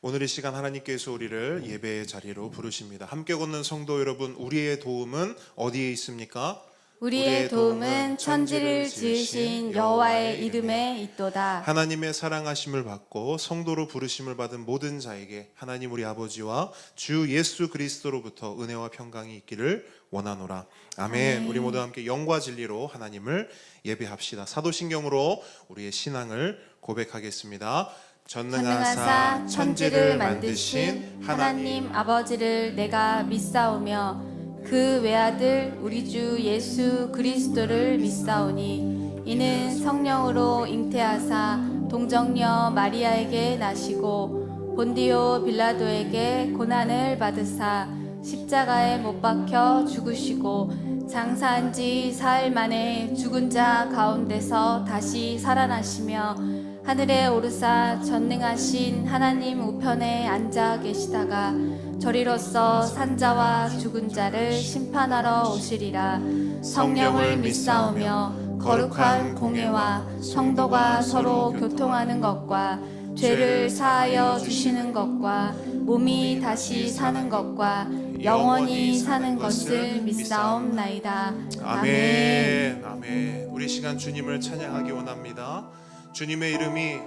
오늘 이 시간 하나님께서 우리를 예배의 자리로 부르십니다. 함께 걷는 성도 여러분, 우리의 도움은 어디에 있습니까? 우리의 도움은 천지를 지으신 여호와의 이름에 있도다. 하나님의 사랑하심을 받고 성도로 부르심을 받은 모든 자에게 하나님 우리 아버지와 주 예수 그리스도로부터 은혜와 평강이 있기를 원하노라. 아멘. 우리 모두 함께 영과 진리로 하나님을 예배합시다. 사도신경으로 우리의 신앙을 고백하겠습니다. 전능하사 천지를 만드신 하나님 아버지를 내가 믿사오며 그 외아들 우리 주 예수 그리스도를 믿사오니 이는 성령으로 잉태하사 동정녀 마리아에게 나시고 본디오 빌라도에게 고난을 받으사 십자가에 못 박혀 죽으시고 장사한 지 사흘 만에 죽은 자 가운데서 다시 살아나시며 하늘에 오르사 전능하신 하나님 우편에 앉아 계시다가 저리로서 산자와 죽은 자를 심판하러 오시리라. 성령을 믿사오며 거룩한 공회와 성도가 서로 교통하는 것과 죄를 사하여 주시는 것과 몸이 다시 사는 것과 영원히 사는 것을 믿사옵나이다. 아멘. 아멘. 우리 시간 주님을 찬양하기 원합니다. 주님의 이름이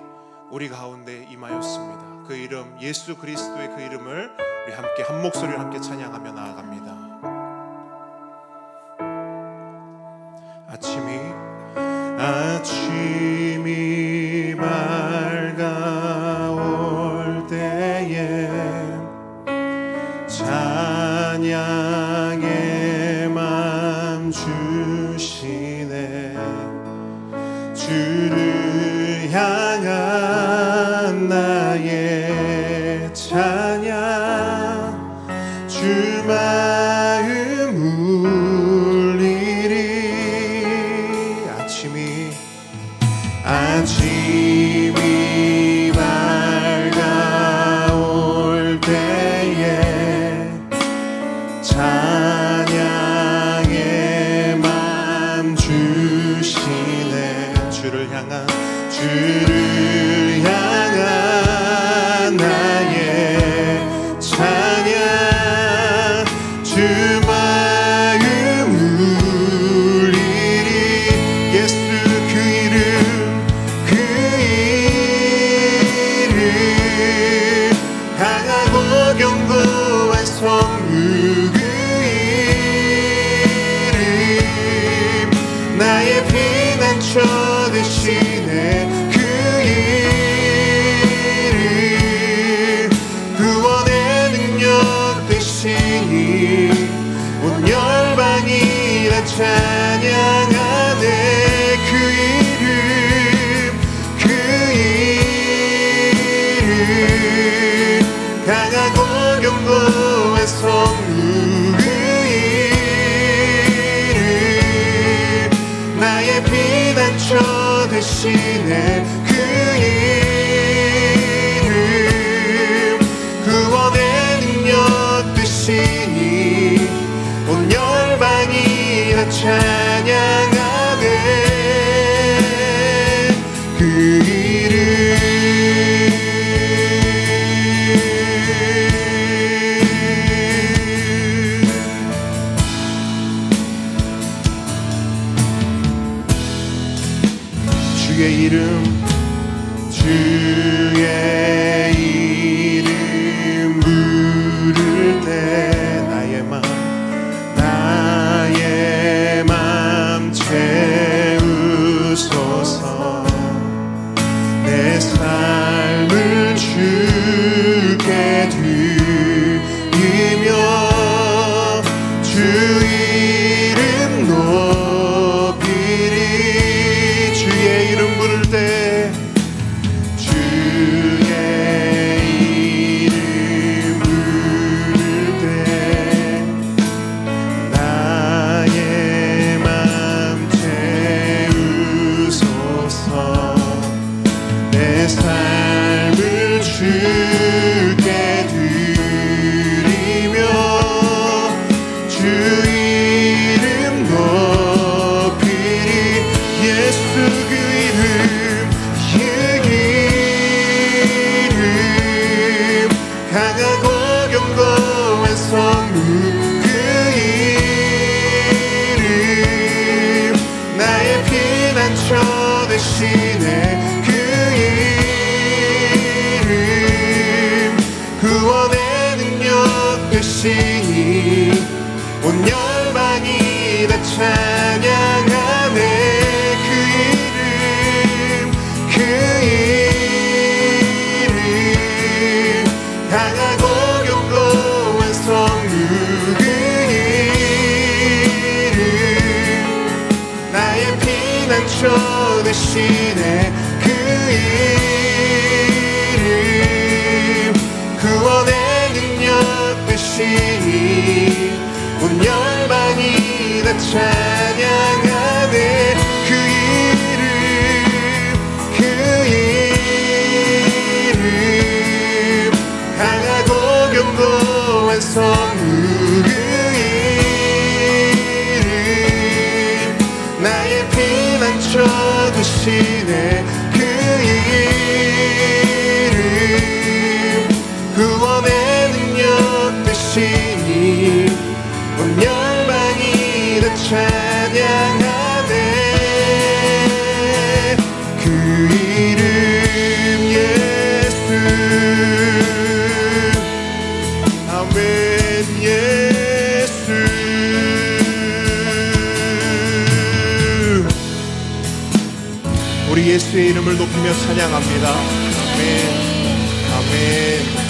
우리 가운데 임하였습니다. 그 이름 예수 그리스도의 그 이름을 우리 함께 한 목소리로 함께 찬양하며 나아갑니다. 아침이 밝아올 때에 찬양의 맘 주시네. 주를 향한 나의 찬양 주 마음 울리리. 아침이 밝아올 때에 찬양의 맘 주시네. 주를 향한 나의 찬양 주 마음 울리리. 예수 그 이름 강하고 견고한 성부 그 이름 나의 피난처 되시네. 그 이름 구원의 능력 되시니 온 열방이 다 찬양하네. 그 이름 강하고 견고한 성부 그 이름 나의 피난처 되시네. 그 이름 구원의 능력 되시니 온 열방이 다 찬양하네. 그 이름 주의 이름 부를 때 나의 맘 채우소서. 내 삶을 주께 드리며 주 이름 높이리. 주의 이름 부를 때 나의 맘 채우소서. 내 삶을 주께 드리며 주 이름 높이리. 예수 그 이름 피난처 되시네. 그 이름 구원의 능력 되시니 온 열방이 다 찬양하네. 그 이름 강하고 견고한 성루. 그 이름 나의 피난처 되시네. 그 이름 구원의 능력 되시니 온 열방이 다 찬양하네. 그 이름 강하고 견고한 성루. 그 이름 나의 피난처 되시네. 그 이름 구원의 능력 되시니 온 열방이 다 찬양하네. 그 이름 예수. 아멘. 예수. 우리 예수의 이름을 높이며 찬양합니다. 아멘. 아멘.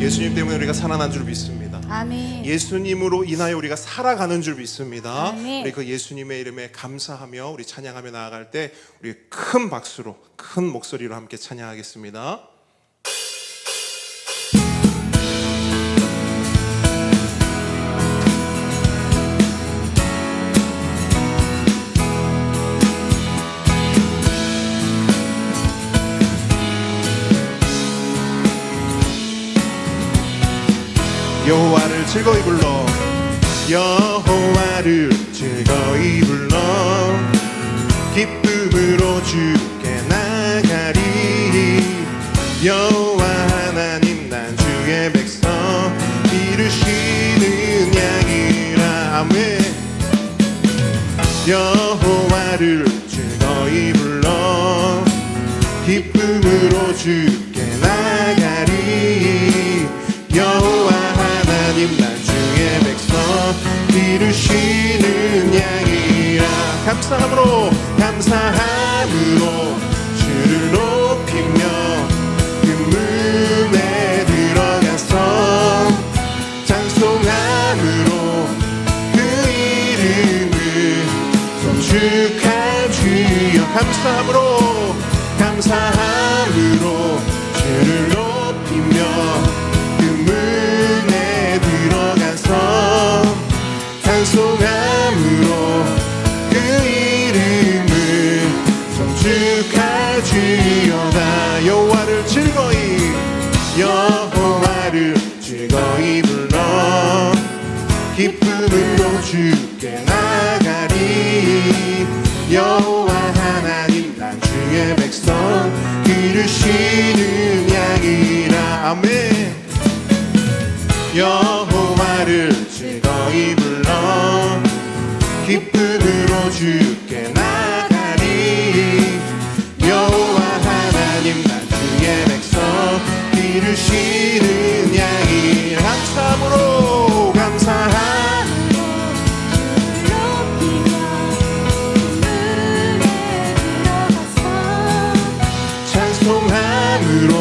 예수님 때문에 우리가 살아난 줄 믿습니다. 아멘. 예수님으로 인하여 우리가 살아가는 줄 믿습니다. 아멘. 우리 그 예수님의 이름에 감사하며 우리 찬양하며 나아갈 때 우리 큰 박수로 큰 목소리로 함께 찬양하겠습니다. 여호와를 즐거이 불러. 여호와를 즐거이 불러. 기쁨으로 주께 나가리. 여호와 하나님 난 주의 백성 기르시는 양이라. 아멘. 여호와를 즐거이 불러. 기쁨으로 주께 나가리. 여호와 하나님 난 주의 백성 기르시는 양이라. 감사함으로 주를 높이며 그 문에 들어가서 찬송함으로 그 이름을 송축할 주여. 감사함으로 주를 높이며 문에 들어가서 찬송함으로 그 이름을 송축할 주여다. 여호와를 즐거이 불러. 기쁨으로 주께 나가리. 여호와 하나님 난 주의 백성 기르시는 양이라. 아멘. 여호와를 즐거이 불러. 기쁨으로 주께 나가리. 여호와 하나님 난 주의 백성 기르시는 양이. 감사함으로 찬송함으로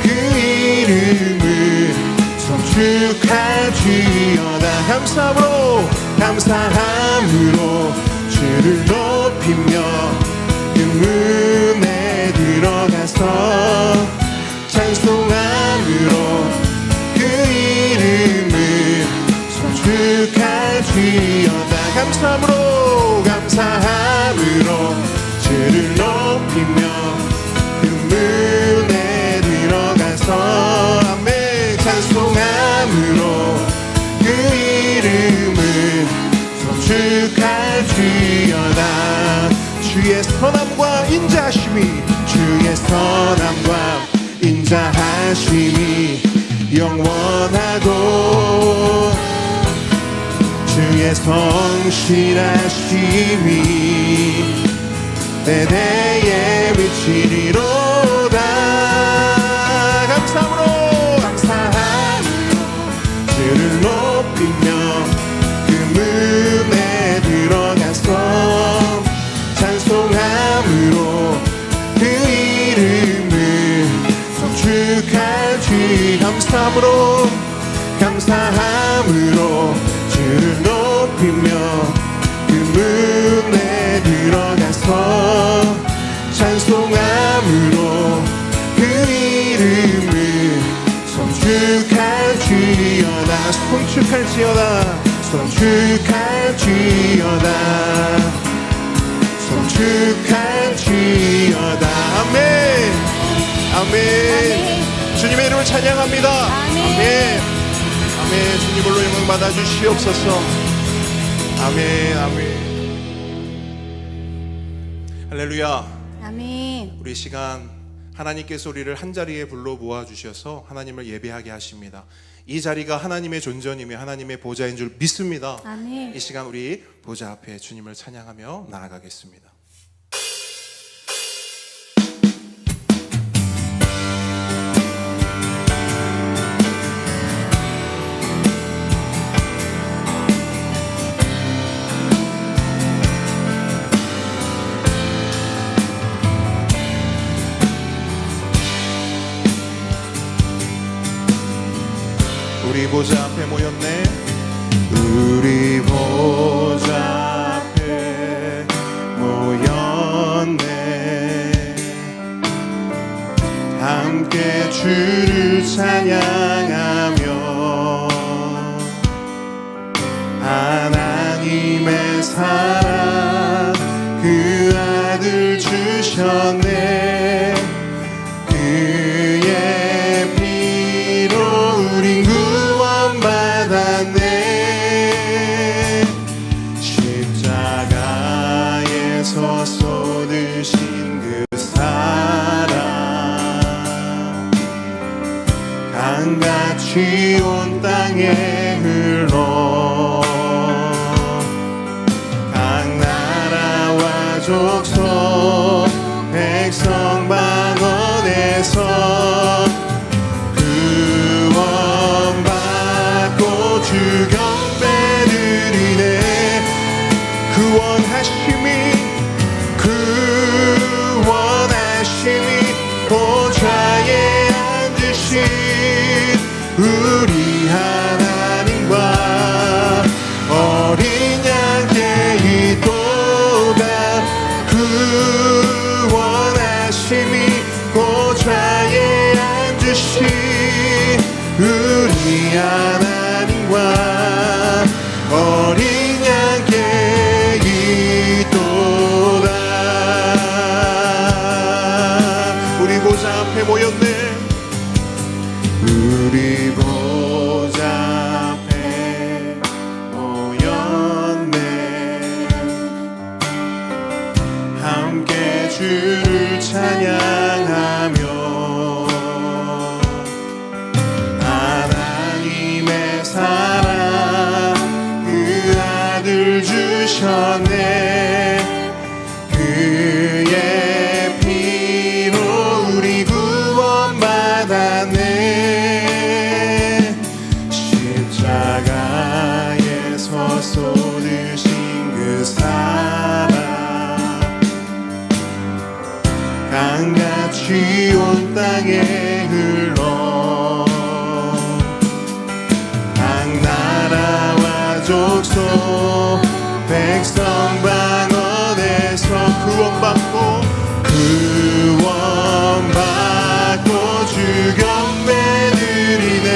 그 이름을 송축할 주여다. 감사함으로 주를 높이며 그 문에 들어가서 찬송함으로 그 이름을 송축할 주여다. 감사함으로 주를 높이며 그 문에 들어가서 아멘. 찬송함으로 그 이름을 송축할 주여다. 주의 선함과 인자하심이 영원하고 주의 성실하심이 대대에 미치리로다. 감사함으로 주를 높이며 그 문에 들어가서 찬송함으로 그 이름을 송축할지. 감사함으로 주를 높이며 그 문에 들어가서 찬송함으로 그 이름을 송축할지어다. 송축할지어다. 아멘. 아멘. 주님의 이름을 찬양합니다. 아멘. 아멘. 주님으로 영광 받아 주시옵소서. 아멘. 아멘. 할렐루야. 아멘. 우리 시간 하나님께서 우리를 한자리에 불러 모아 주셔서 하나님을 예배하게 하십니다. 이 자리가 하나님의 존전이며 하나님의 보좌인 줄 믿습니다. 아멘. 이 시간 우리 보좌 앞에 주님을 찬양하며 나아가겠습니다. 우리 보좌 앞에 모였네. 우리 보좌 앞에 모였네. 함께 주를 찬양하며 하나님의 사랑 그 아들 주셨네. 그의 피로 우린 구원받았네. 십자가에서 쏟으신 그 사랑 강같이 온 땅에 흘러 각 나라와 족속 백성 방언에서 구원받고 주 경배 드리네. 구원하심이 보좌에 앉으신 우리 하나님과 어린 양께 있도다. 구원하심이 보좌에 앉으신 우리 하나님과 어린 양께 있도다. 우리 보좌 앞에 모였네. 우리 보좌 앞에 모였네. 함께 주를 찬양하며 하나님의 사랑 그 아들 주셨네. 그의 피로 우리 구원받았네. 십자가에서 쏟으신 그 사랑 강같이 온 땅에 흘러 각 나라와 족속 백성 방언에서 구원받고 주 경배 드리네.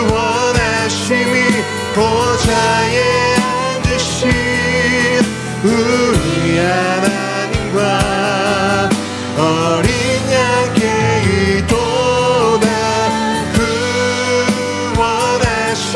구원하심이 보좌에 앉으신 우리 하나님과 어린 양께 있도다. 구원하심이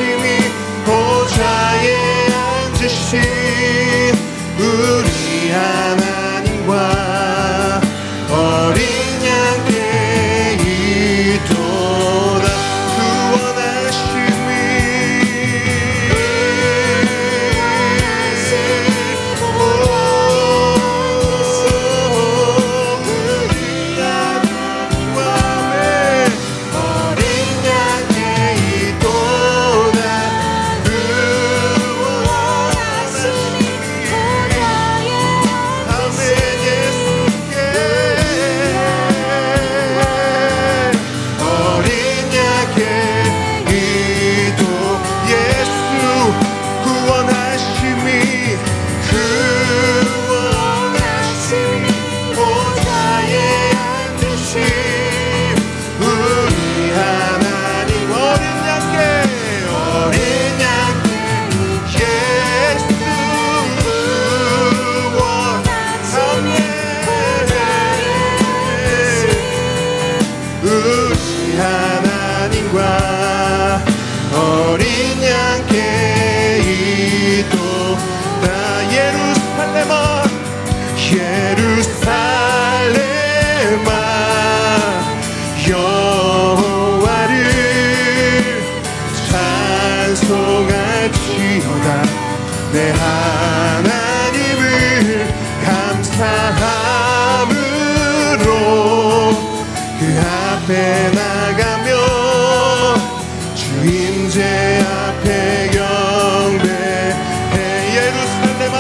찬송할지어다 내 하나님을 감사함으로 그 앞에 나가며 주 임재 앞에 경배해 예루살렘아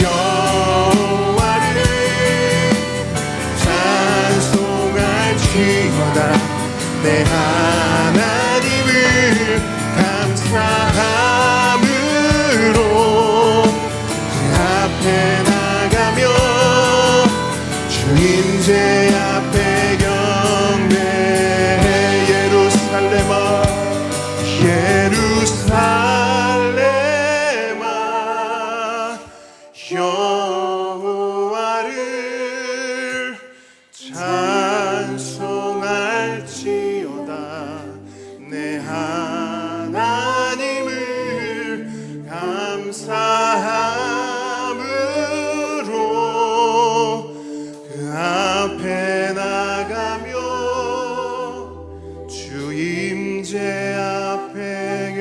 여호와를 찬송할지어다 내 하나님을 감사함으로 그 앞에 나가며 주 임재 앞에 경배해 예루살렘아 예루살렘아 여호와를 찬송할지어다 내 하나님을 감사함으로 그 앞에 나가며 주 임재 앞에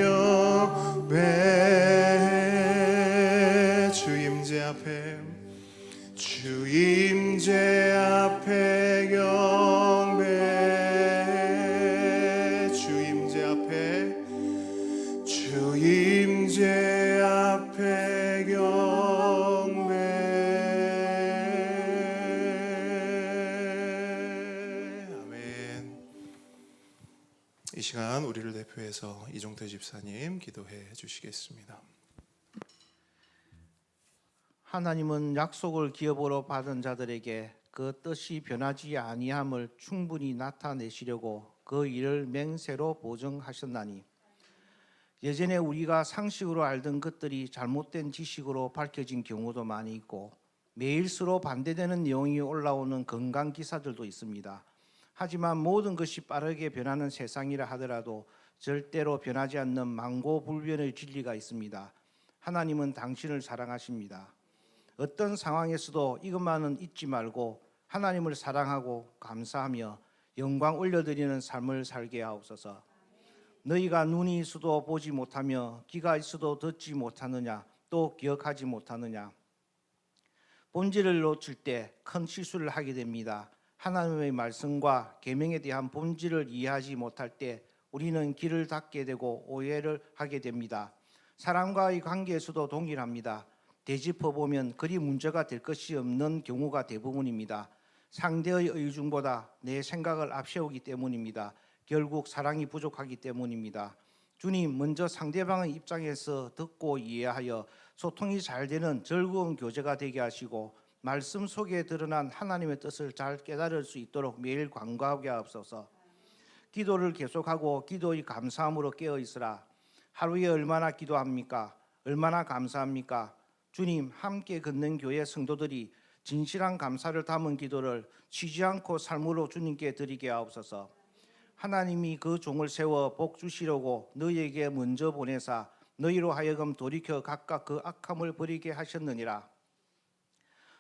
경배해 주 임재 앞에 주 임재 앞에 경배해 주 임재 앞에 주 임재 앞에 경배 아멘. 이 시간 우리를 대표해서 이종태 집사님 기도해 주시겠습니다. 하나님은 약속을 기업으로 받은 자들에게 그 뜻이 변하지 아니함을 충분히 나타내시려고 그 일을 맹세로 보증하셨나니 예전에 우리가 상식으로 알던 것들이 잘못된 지식으로 밝혀진 경우도 많이 있고 매일수로 반대되는 내용이 올라오는 건강 기사들도 있습니다. 하지만 모든 것이 빠르게 변하는 세상이라 하더라도 절대로 변하지 않는 망고불변의 진리가 있습니다. 하나님은 당신을 사랑하십니다. 어떤 상황에서도 이것만은 잊지 말고 하나님을 사랑하고 감사하며 영광 올려드리는 삶을 살게 하옵소서. 너희가 눈이 있어도 보지 못하며 귀가 있어도 듣지 못하느냐 또 기억하지 못하느냐. 본질을 놓칠 때 큰 실수를 하게 됩니다. 하나님의 말씀과 계명에 대한 본질을 이해하지 못할 때 우리는 길을 닫게 되고 오해를 하게 됩니다. 사람과의 관계에서도 동일합니다. 되짚어보면 그리 문제가 될 것이 없는 경우가 대부분입니다. 상대의 의중보다 내 생각을 앞세우기 때문입니다. 결국 사랑이 부족하기 때문입니다. 주님, 먼저 상대방의 입장에서 듣고 이해하여 소통이 잘 되는 즐거운 교제가 되게 하시고 말씀 속에 드러난 하나님의 뜻을 잘 깨달을 수 있도록 매일 간구하게 하옵소서. 기도를 계속하고 기도의 감사함으로 깨어있으라. 하루에 얼마나 기도합니까? 얼마나 감사합니까? 주님, 함께 걷는 교회 성도들이 진실한 감사를 담은 기도를 쉬지 않고 삶으로 주님께 드리게 하옵소서. 하나님이 그 종을 세워 복 주시려고 너희에게 먼저 보내사 너희로 하여금 돌이켜 각각 그 악함을 버리게 하셨느니라.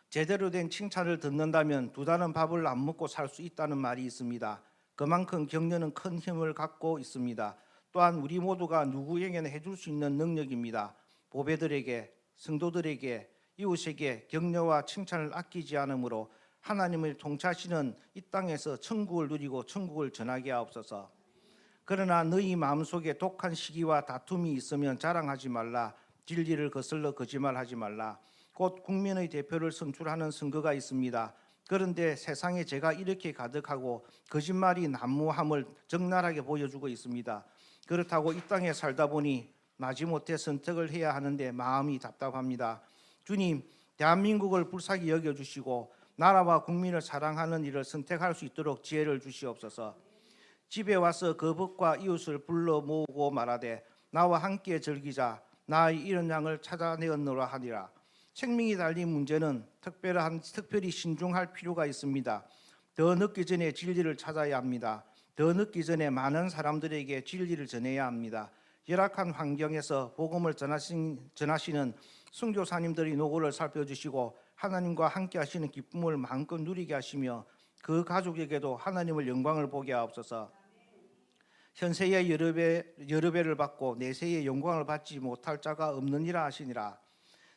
제대로 된 칭찬을 듣는다면 두 달은 밥을 안 먹고 살 수 있다는 말이 있습니다. 그만큼 격려는 큰 힘을 갖고 있습니다. 또한 우리 모두가 누구에게나 해줄 수 있는 능력입니다. 보배들에게, 성도들에게, 이웃에게 격려와 칭찬을 아끼지 않으므로 하나님을 통치하시는 이 땅에서 천국을 누리고 천국을 전하게 하옵소서. 그러나 너희 마음속에 독한 시기와 다툼이 있으면 자랑하지 말라. 진리를 거슬러 거짓말하지 말라. 곧 국민의 대표를 선출하는 선거가 있습니다. 그런데 세상에 죄가 이렇게 가득하고 거짓말이 난무함을 적나라하게 보여주고 있습니다. 그렇다고 이 땅에 살다 보니 마지못해 선택을 해야 하는데 마음이 답답합니다. 주님, 대한민국을 불쌍히 여겨주시고 나라와 국민을 사랑하는 일을 선택할 수 있도록 지혜를 주시옵소서. 집에 와서 거북과 이웃을 불러 모으고 말하되 나와 함께 즐기자. 나의 이런 양을 찾아내었노라 하니라. 생명이 달린 문제는 특별히 신중할 필요가 있습니다. 더 늦기 전에 진리를 찾아야 합니다. 더 늦기 전에 많은 사람들에게 진리를 전해야 합니다. 열악한 환경에서 복음을 전하시는 선교사님들의 노고를 살펴주시고 하나님과 함께 하시는 기쁨을 마음껏 누리게 하시며 그 가족에게도 하나님을 영광을 보게 하옵소서. 현세의 여러 배를 받고 내세의 영광을 받지 못할 자가 없느니라 하시니라.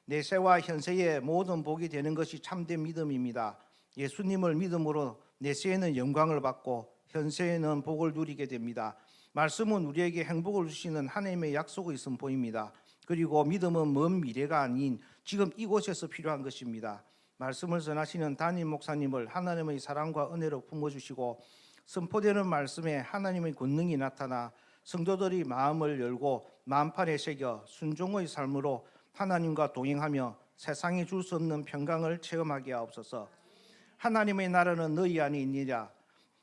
내세와 현세의 모든 복이 되는 것이 참된 믿음입니다. 예수님을 믿음으로 내세에는 영광을 받고 현세에는 복을 누리게 됩니다. 말씀은 우리에게 행복을 주시는 하나님의 약속이 있음 보입니다. 그리고 믿음은 먼 미래가 아닌 지금 이곳에서 필요한 것입니다. 말씀을 전하시는 담임 목사님을 하나님의 사랑과 은혜로 품어주시고 선포되는 말씀에 하나님의 권능이 나타나 성도들이 마음을 열고 마음판에 새겨 순종의 삶으로 하나님과 동행하며 세상이 줄 수 없는 평강을 체험하게 하옵소서. 하나님의 나라는 너희 안에 있느니라.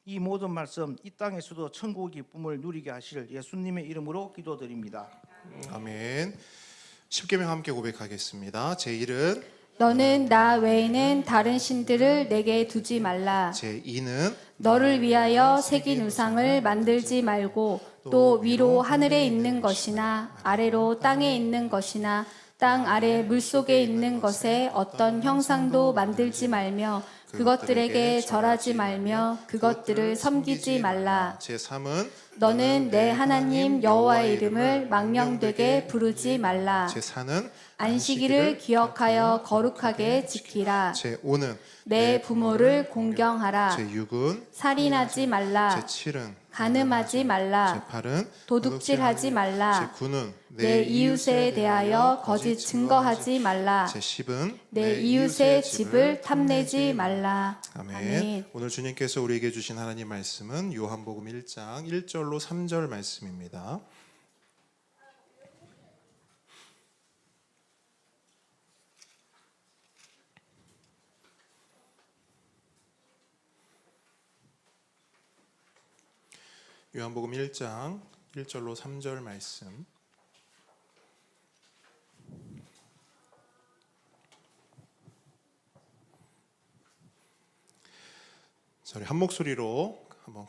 이 모든 말씀 이 땅에서도 천국의 기쁨을 누리게 하실 예수님의 이름으로 기도드립니다. 아멘. 10계명 함께 고백하겠습니다. 제1은 너는 나 외에는 다른 신들을 내게 두지 말라. 제2는 너를 위하여 새긴 우상을 만들지 말고 또 위로 하늘에 있는 것이나 아래로 땅에 있는 것이나 땅 아래 물속에 있는 것에 어떤 형상도 만들지 말며 그것들에게 절하지 말며 그것들을 섬기지 말라. 제3은 너는 내 하나님 여호와의 이름을 망령되게 부르지 말라. 제4는 안식일을 기억하여 거룩하게 지키라. 제5는 내 부모를 공경하라. 제6은 살인하지 말라. 제7은 간음하지 말라. 제8은 도둑질하지 말라. 제9는 내 이웃에 대하여 거짓 증거하지 말라. 제10은 내 이웃의 집을 탐내지 말라. 아멘. 아멘. 오늘 주님께서 우리에게 주신 하나님 말씀은 요한복음 1장 1절로 3절 말씀입니다. 요한복음 1장 1절로 3절 말씀. 저희 한 목소리로 한번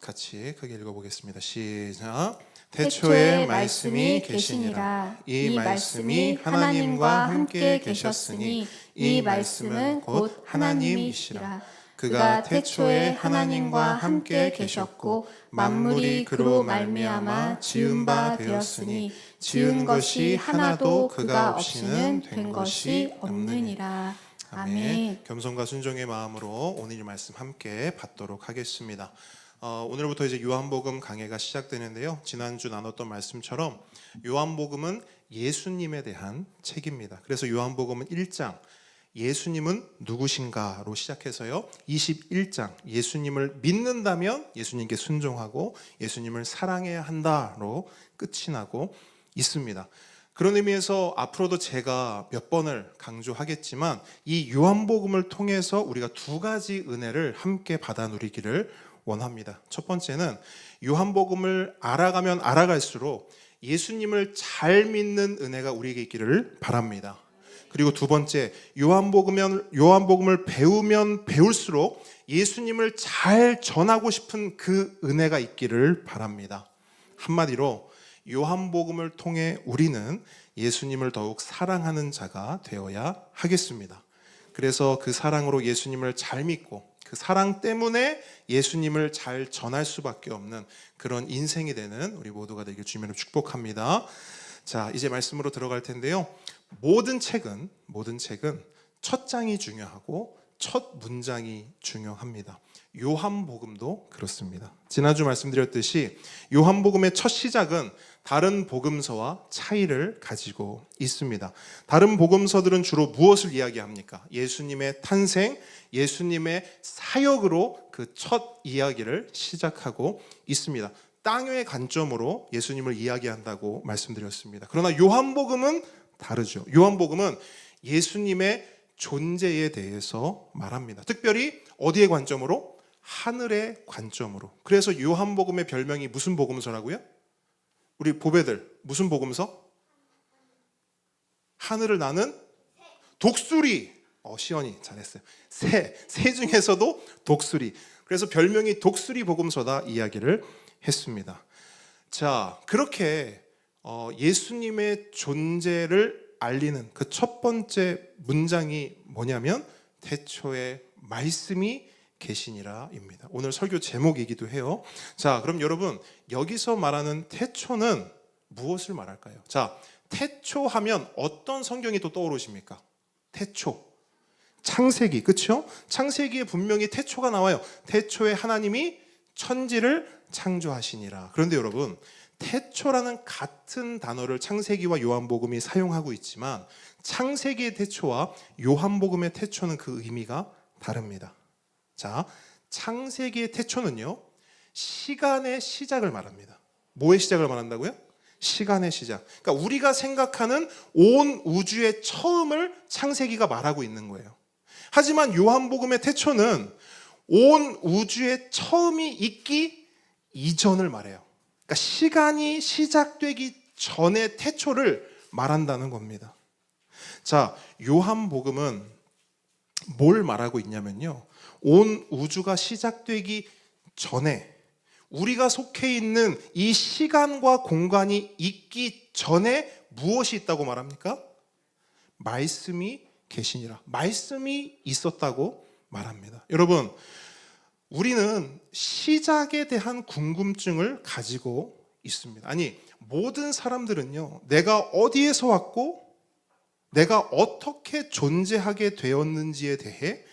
같이 크게 읽어보겠습니다. 시작. 태초에 말씀이 계시니라. 이 말씀이 하나님과 함께 계셨으니 이 말씀은 곧 하나님이시라. 그가 태초에 하나님과 함께 계셨고 만물이 그로 말미암아 지은 바 되었으니 지은 것이 하나도 그가 없이는 된 것이 없느니라. 아멘. 겸손과 순종의 마음으로 오늘 이 말씀 함께 받도록 하겠습니다. 오늘부터 이제 요한복음 강해가 시작되는데요. 지난주 나눴던 말씀처럼 요한복음은 예수님에 대한 책입니다. 그래서 요한복음은 1장 예수님은 누구신가로 시작해서요. 21장 예수님을 믿는다면 예수님께 순종하고 예수님을 사랑해야 한다로 끝이 나고 있습니다. 그런 의미에서 앞으로도 제가 몇 번을 강조하겠지만 이 요한복음을 통해서 우리가 두 가지 은혜를 함께 받아 누리기를 원합니다. 첫 번째는 요한복음을 알아가면 알아갈수록 예수님을 잘 믿는 은혜가 우리에게 있기를 바랍니다. 그리고 두 번째, 요한복음을 배우면 배울수록 예수님을 잘 전하고 싶은 그 은혜가 있기를 바랍니다. 한마디로 요한복음을 통해 우리는 예수님을 더욱 사랑하는 자가 되어야 하겠습니다. 그래서 그 사랑으로 예수님을 잘 믿고 그 사랑 때문에 예수님을 잘 전할 수밖에 없는 그런 인생이 되는 우리 모두가 되길 주님으로 축복합니다. 자, 이제 말씀으로 들어갈 텐데요. 모든 책은 첫 장이 중요하고 첫 문장이 중요합니다. 요한복음도 그렇습니다. 지난주 말씀드렸듯이 요한복음의 첫 시작은 다른 복음서와 차이를 가지고 있습니다. 다른 복음서들은 주로 무엇을 이야기합니까? 예수님의 탄생, 예수님의 사역으로 그 첫 이야기를 시작하고 있습니다. 땅의 관점으로 예수님을 이야기한다고 말씀드렸습니다. 그러나 요한복음은 다르죠. 요한복음은 예수님의 존재에 대해서 말합니다. 특별히 어디의 관점으로? 하늘의 관점으로. 그래서 요한복음의 별명이 무슨 복음서라고요? 우리 보배들 무슨 복음서? 하늘을 나는 독수리. 시원이 잘했어요. 새 중에서도 독수리. 그래서 별명이 독수리 복음서다 이야기를 했습니다. 자, 그렇게 예수님의 존재를 알리는 그 첫 번째 문장이 뭐냐면 태초에 말씀이 계시니라입니다. 오늘 설교 제목이기도 해요. 자, 그럼 여러분 여기서 말하는 태초는 무엇을 말할까요? 자, 태초하면 어떤 성경이 또 떠오르십니까? 태초. 창세기, 그렇죠? 창세기에 분명히 태초가 나와요. 태초에 하나님이 천지를 창조하시니라. 그런데 여러분, 태초라는 같은 단어를 창세기와 요한복음이 사용하고 있지만 창세기의 태초와 요한복음의 태초는 그 의미가 다릅니다. 자, 창세기의 태초는요, 시간의 시작을 말합니다. 뭐의 시작을 말한다고요? 시간의 시작. 그러니까 우리가 생각하는 온 우주의 처음을 창세기가 말하고 있는 거예요. 하지만 요한복음의 태초는 온 우주의 처음이 있기 이전을 말해요. 그러니까 시간이 시작되기 전의 태초를 말한다는 겁니다. 자, 요한복음은 뭘 말하고 있냐면요, 온 우주가 시작되기 전에 우리가 속해 있는 이 시간과 공간이 있기 전에 무엇이 있다고 말합니까? 말씀이 계시니라. 말씀이 있었다고 말합니다. 여러분, 우리는 시작에 대한 궁금증을 가지고 있습니다. 아니, 모든 사람들은요, 내가 어디에서 왔고 내가 어떻게 존재하게 되었는지에 대해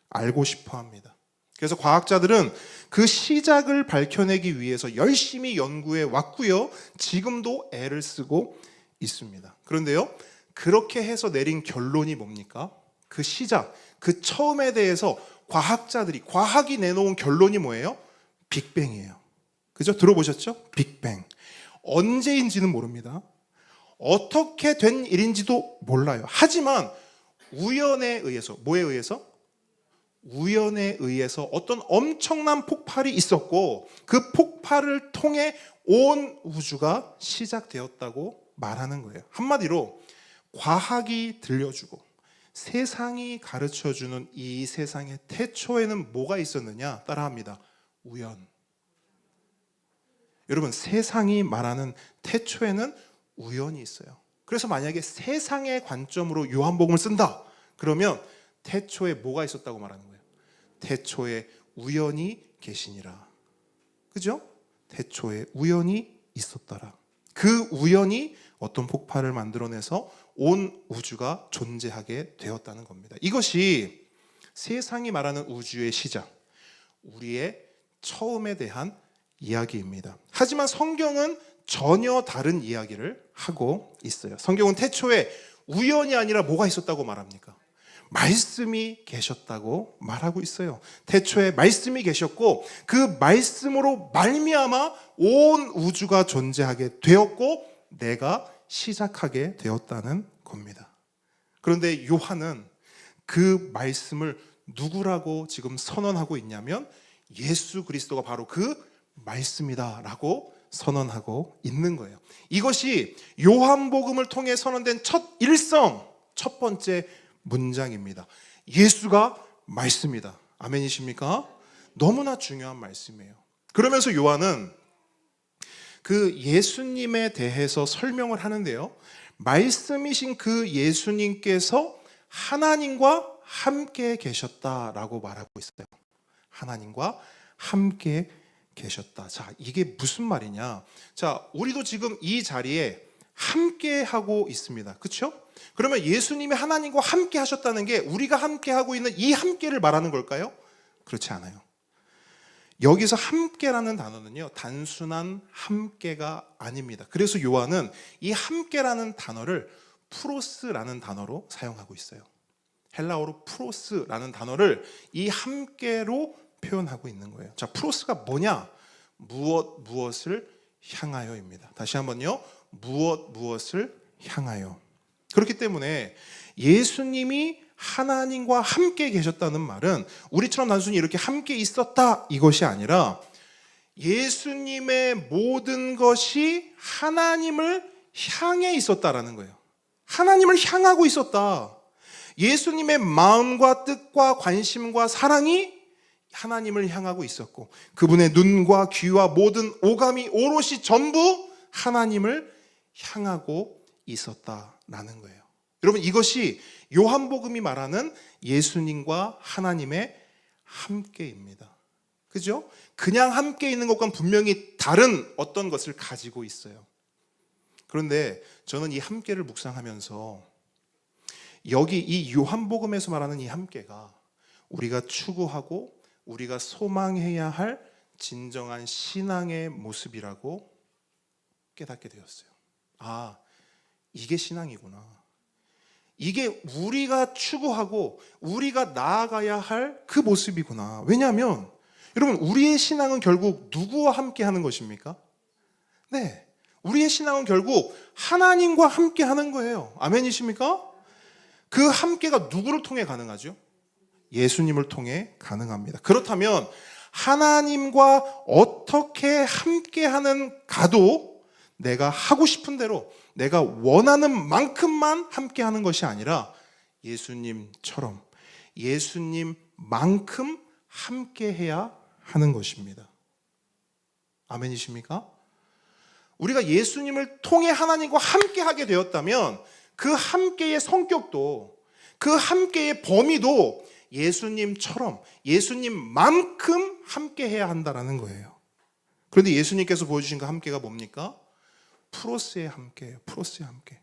알고 싶어 합니다. 그래서 과학자들은 그 시작을 밝혀내기 위해서 열심히 연구해 왔고요, 지금도 애를 쓰고 있습니다. 그런데요, 그렇게 해서 내린 결론이 뭡니까? 그 시작, 그 처음에 대해서 과학이 내놓은 결론이 뭐예요? 빅뱅이에요. 그죠? 들어보셨죠? 빅뱅. 언제인지는 모릅니다. 어떻게 된 일인지도 몰라요. 하지만 우연에 의해서, 뭐에 의해서? 우연에 의해서 어떤 엄청난 폭발이 있었고 그 폭발을 통해 온 우주가 시작되었다고 말하는 거예요. 한마디로 과학이 들려주고 세상이 가르쳐주는 이 세상의 태초에는 뭐가 있었느냐? 따라합니다. 우연. 여러분, 세상이 말하는 태초에는 우연이 있어요. 그래서 만약에 세상의 관점으로 요한복음을 쓴다, 그러면 태초에 뭐가 있었다고 말하는 거예요? 태초에 우연이 계시니라. 그죠? 태초에 우연이 있었더라. 그 우연이 어떤 폭발을 만들어내서 온 우주가 존재하게 되었다는 겁니다. 이것이 세상이 말하는 우주의 시작, 우리의 처음에 대한 이야기입니다. 하지만 성경은 전혀 다른 이야기를 하고 있어요. 성경은 태초에 우연이 아니라 뭐가 있었다고 말합니까? 말씀이 계셨다고 말하고 있어요. 태초에 말씀이 계셨고 그 말씀으로 말미암아 온 우주가 존재하게 되었고 내가 시작하게 되었다는 겁니다. 그런데 요한은 그 말씀을 누구라고 지금 선언하고 있냐면 예수 그리스도가 바로 그 말씀이다라고 선언하고 있는 거예요. 이것이 요한복음을 통해 선언된 첫 일성, 첫 번째 문장입니다. 예수가 말씀이다. 아멘이십니까? 너무나 중요한 말씀이에요. 그러면서 요한은 그 예수님에 대해서 설명을 하는데요, 말씀이신 그 예수님께서 하나님과 함께 계셨다라고 말하고 있어요. 하나님과 함께 계셨다. 자, 이게 무슨 말이냐? 자, 우리도 지금 이 자리에 함께 하고 있습니다. 그렇죠? 그러면 예수님이 하나님과 함께 하셨다는 게 우리가 함께 하고 있는 이 함께를 말하는 걸까요? 그렇지 않아요. 여기서 함께라는 단어는요, 단순한 함께가 아닙니다. 그래서 요한은 이 함께라는 단어를 프로스라는 단어로 사용하고 있어요. 헬라어로 프로스라는 단어를 이 함께로 표현하고 있는 거예요. 자, 프로스가 뭐냐? 무엇을 향하여입니다. 다시 한번요. 무엇을 향하여. 그렇기 때문에 예수님이 하나님과 함께 계셨다는 말은 우리처럼 단순히 이렇게 함께 있었다 이것이 아니라 예수님의 모든 것이 하나님을 향해 있었다라는 거예요. 하나님을 향하고 있었다. 예수님의 마음과 뜻과 관심과 사랑이 하나님을 향하고 있었고 그분의 눈과 귀와 모든 오감이 오롯이 전부 하나님을 향하고 있었다라는 거예요. 여러분, 이것이 요한복음이 말하는 예수님과 하나님의 함께입니다. 그죠? 그냥 함께 있는 것과는 분명히 다른 어떤 것을 가지고 있어요. 그런데 저는 이 함께를 묵상하면서 여기 이 요한복음에서 말하는 이 함께가 우리가 추구하고 우리가 소망해야 할 진정한 신앙의 모습이라고 깨닫게 되었어요. 아, 이게 신앙이구나. 이게 우리가 추구하고 우리가 나아가야 할 그 모습이구나. 왜냐하면 여러분, 우리의 신앙은 결국 누구와 함께 하는 것입니까? 네, 우리의 신앙은 결국 하나님과 함께 하는 거예요. 아멘이십니까? 그 함께가 누구를 통해 가능하죠? 예수님을 통해 가능합니다. 그렇다면 하나님과 어떻게 함께하는 가도 내가 하고 싶은 대로 내가 원하는 만큼만 함께하는 것이 아니라 예수님처럼 예수님만큼 함께해야 하는 것입니다. 아멘이십니까? 우리가 예수님을 통해 하나님과 함께하게 되었다면 그 함께의 성격도 그 함께의 범위도 예수님처럼 예수님만큼 함께해야 한다는 거예요. 그런데 예수님께서 보여주신 그 함께가 뭡니까? 프로스의 함께예요. 프로스의 함께.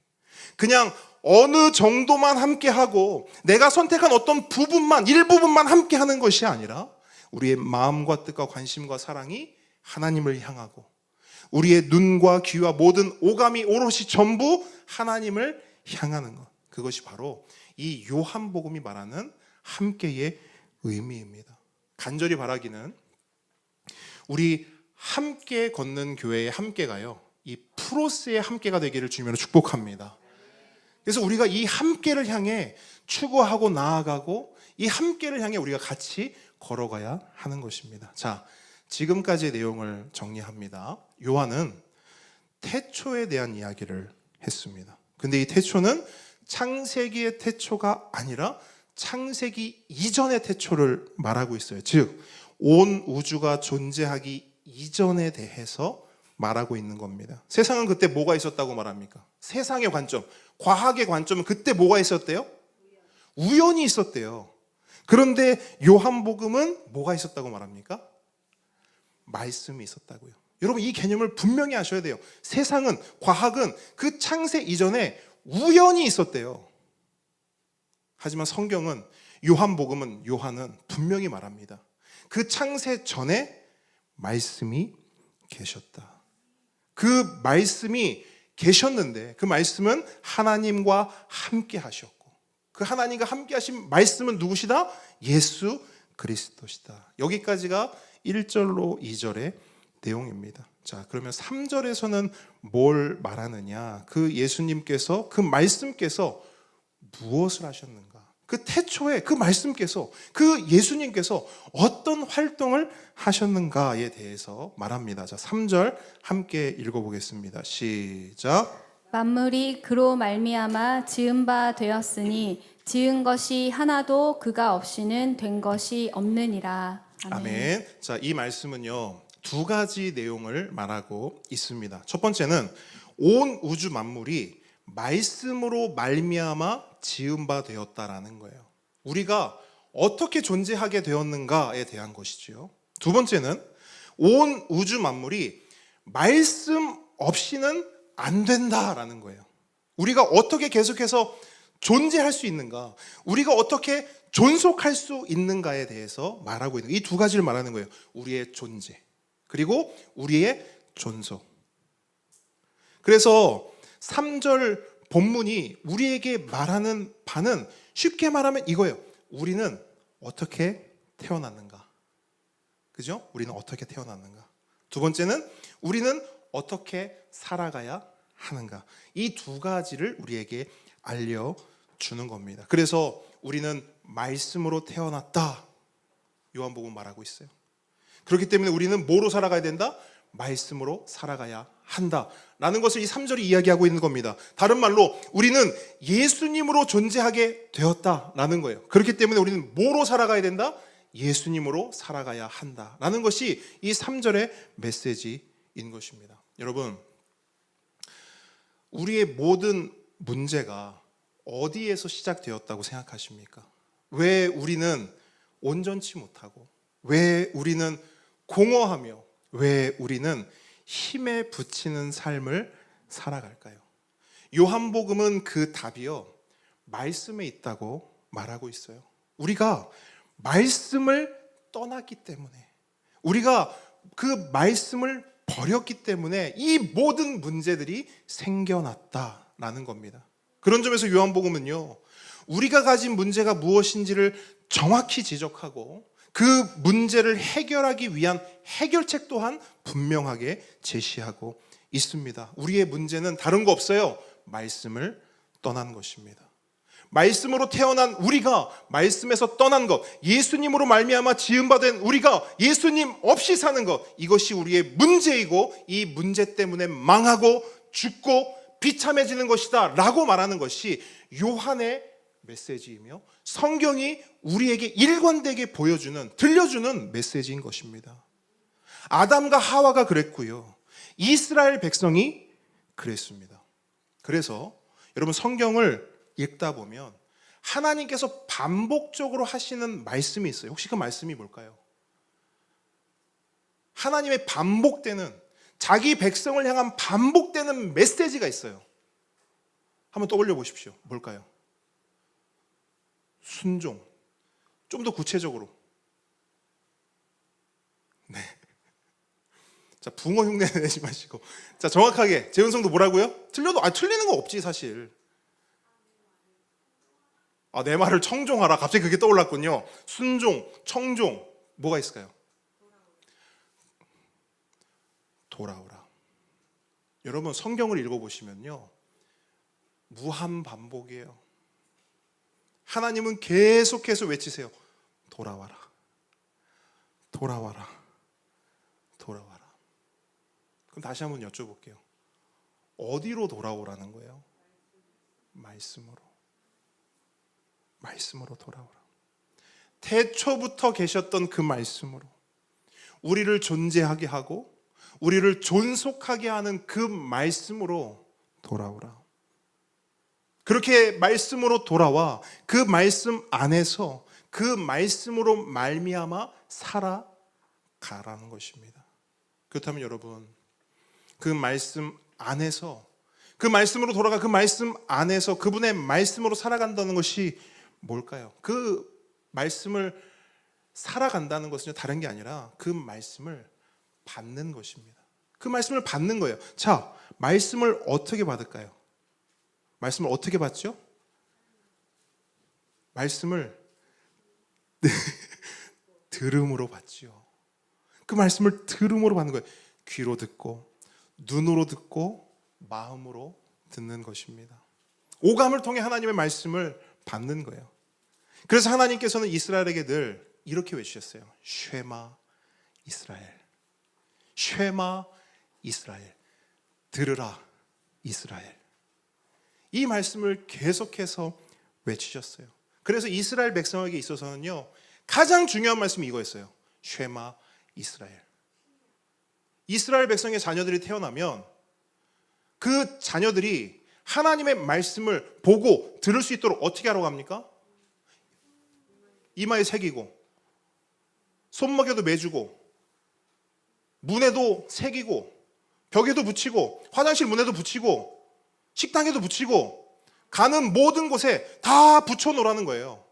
그냥 어느 정도만 함께하고 내가 선택한 어떤 부분만, 일부분만 함께하는 것이 아니라 우리의 마음과 뜻과 관심과 사랑이 하나님을 향하고 우리의 눈과 귀와 모든 오감이 오롯이 전부 하나님을 향하는 것. 그것이 바로 이 요한복음이 말하는 함께의 의미입니다. 간절히 바라기는 우리 함께 걷는 교회의 함께가요, 이 프로스의 함께가 되기를 주님으로 축복합니다. 그래서 우리가 이 함께를 향해 추구하고 나아가고 이 함께를 향해 우리가 같이 걸어가야 하는 것입니다. 자, 지금까지의 내용을 정리합니다. 요한은 태초에 대한 이야기를 했습니다. 근데 이 태초는 창세기의 태초가 아니라 창세기 이전의 태초를 말하고 있어요. 즉, 온 우주가 존재하기 이전에 대해서 말하고 있는 겁니다. 세상은 그때 뭐가 있었다고 말합니까? 세상의 관점, 과학의 관점은 그때 뭐가 있었대요? 우연이 있었대요. 그런데 요한복음은 뭐가 있었다고 말합니까? 말씀이 있었다고요. 여러분, 이 개념을 분명히 아셔야 돼요. 세상은, 과학은 그 창세 이전에 우연이 있었대요. 하지만 성경은, 요한은 분명히 말합니다. 그 창세 전에 말씀이 계셨다. 그 말씀이 계셨는데 그 말씀은 하나님과 함께 하셨고 그 하나님과 함께 하신 말씀은 누구시다? 예수 그리스도시다. 여기까지가 1절로 2절의 내용입니다. 자, 그러면 3절에서는 뭘 말하느냐? 그 예수님께서, 그 말씀께서 무엇을 하셨는가? 그 태초에 그 말씀께서, 그 예수님께서 어떤 활동을 하셨는가에 대해서 말합니다. 자, 3절 함께 읽어보겠습니다. 시작. 만물이 그로 말미암아 지은 바 되었으니 지은 것이 하나도 그가 없이는 된 것이 없느니라. 아멘. 아멘. 자, 이 말씀은요, 두 가지 내용을 말하고 있습니다. 첫 번째는 온 우주 만물이 말씀으로 말미암아 지은 바 되었다라는 거예요. 우리가 어떻게 존재하게 되었는가에 대한 것이지요. 두 번째는 온 우주 만물이 말씀 없이는 안 된다라는 거예요. 우리가 어떻게 계속해서 존재할 수 있는가, 우리가 어떻게 존속할 수 있는가에 대해서 말하고 있는, 이 두 가지를 말하는 거예요. 우리의 존재 그리고 우리의 존속. 그래서 3절 본문이 우리에게 말하는 바는 쉽게 말하면 이거예요. 우리는 어떻게 태어났는가? 그죠? 우리는 어떻게 태어났는가? 두 번째는 우리는 어떻게 살아가야 하는가? 이 두 가지를 우리에게 알려주는 겁니다. 그래서 우리는 말씀으로 태어났다. 요한복음 말하고 있어요. 그렇기 때문에 우리는 뭐로 살아가야 된다? 말씀으로 살아가야 한다라는 것을 이 3절이 이야기하고 있는 겁니다. 다른 말로 우리는 예수님으로 존재하게 되었다라는 거예요. 그렇기 때문에 우리는 뭐로 살아가야 된다? 예수님으로 살아가야 한다라는 것이 이 3절의 메시지인 것입니다. 여러분, 우리의 모든 문제가 어디에서 시작되었다고 생각하십니까? 왜 우리는 온전치 못하고, 왜 우리는 공허하며, 왜 우리는 힘에 부치는 삶을 살아갈까요? 요한복음은 그 답이요, 말씀에 있다고 말하고 있어요. 우리가 말씀을 떠났기 때문에, 우리가 그 말씀을 버렸기 때문에 이 모든 문제들이 생겨났다라는 겁니다. 그런 점에서 요한복음은요, 우리가 가진 문제가 무엇인지를 정확히 지적하고 그 문제를 해결하기 위한 해결책 또한 분명하게 제시하고 있습니다. 우리의 문제는 다른 거 없어요. 말씀을 떠난 것입니다. 말씀으로 태어난 우리가 말씀에서 떠난 것, 예수님으로 말미암아 지음받은 우리가 예수님 없이 사는 것, 이것이 우리의 문제이고 이 문제 때문에 망하고 죽고 비참해지는 것이다 라고 말하는 것이 요한의 메시지이며 성경이 우리에게 일관되게 보여주는, 들려주는 메시지인 것입니다. 아담과 하와가 그랬고요, 이스라엘 백성이 그랬습니다. 그래서 여러분, 성경을 읽다 보면 하나님께서 반복적으로 하시는 말씀이 있어요. 혹시 그 말씀이 뭘까요? 하나님의 반복되는, 자기 백성을 향한 반복되는 메시지가 있어요. 한번 떠올려 보십시오. 뭘까요? 순종. 좀 더 구체적으로. 네. 자, 붕어 흉내 내지 마시고. 자, 정확하게 재은성도 뭐라고요? 틀려도 틀리는 거 없지 사실. 내 말을 청종하라. 갑자기 그게 떠올랐군요. 순종, 청종, 뭐가 있을까요? 돌아오라. 여러분, 성경을 읽어보시면요, 무한 반복이에요. 하나님은 계속해서 외치세요. 돌아와라. 돌아와라. 돌아와라. 그럼 다시 한번 여쭤볼게요. 어디로 돌아오라는 거예요? 말씀으로. 말씀으로 돌아오라. 태초부터 계셨던 그 말씀으로 우리를 존재하게 하고 우리를 존속하게 하는 그 말씀으로 돌아오라. 그렇게 말씀으로 돌아와 그 말씀 안에서 그 말씀으로 말미암아 살아가라는 것입니다. 그렇다면 여러분, 그 말씀 안에서, 그 말씀으로 돌아가 그 말씀 안에서 그분의 말씀으로 살아간다는 것이 뭘까요? 그 말씀을 살아간다는 것은 다른 게 아니라 그 말씀을 받는 것입니다. 그 말씀을 받는 거예요. 자, 말씀을 어떻게 받을까요? 말씀을 어떻게 받죠? 말씀을 들음으로 받죠. 그 말씀을 들음으로 받는 거예요. 귀로 듣고 눈으로 듣고 마음으로 듣는 것입니다. 오감을 통해 하나님의 말씀을 받는 거예요. 그래서 하나님께서는 이스라엘에게 늘 이렇게 외치셨어요. 쉐마 이스라엘. 쉐마 이스라엘. 들으라 이스라엘. 이 말씀을 계속해서 외치셨어요. 그래서 이스라엘 백성에게 있어서는요, 가장 중요한 말씀이 이거였어요. 쉐마 이스라엘. 이스라엘 백성의 자녀들이 태어나면 그 자녀들이 하나님의 말씀을 보고 들을 수 있도록 어떻게 하라고 합니까? 이마에 새기고 손목에도 매주고 문에도 새기고 벽에도 붙이고 화장실 문에도 붙이고 식당에도 붙이고 가는 모든 곳에 다 붙여놓으라는 거예요.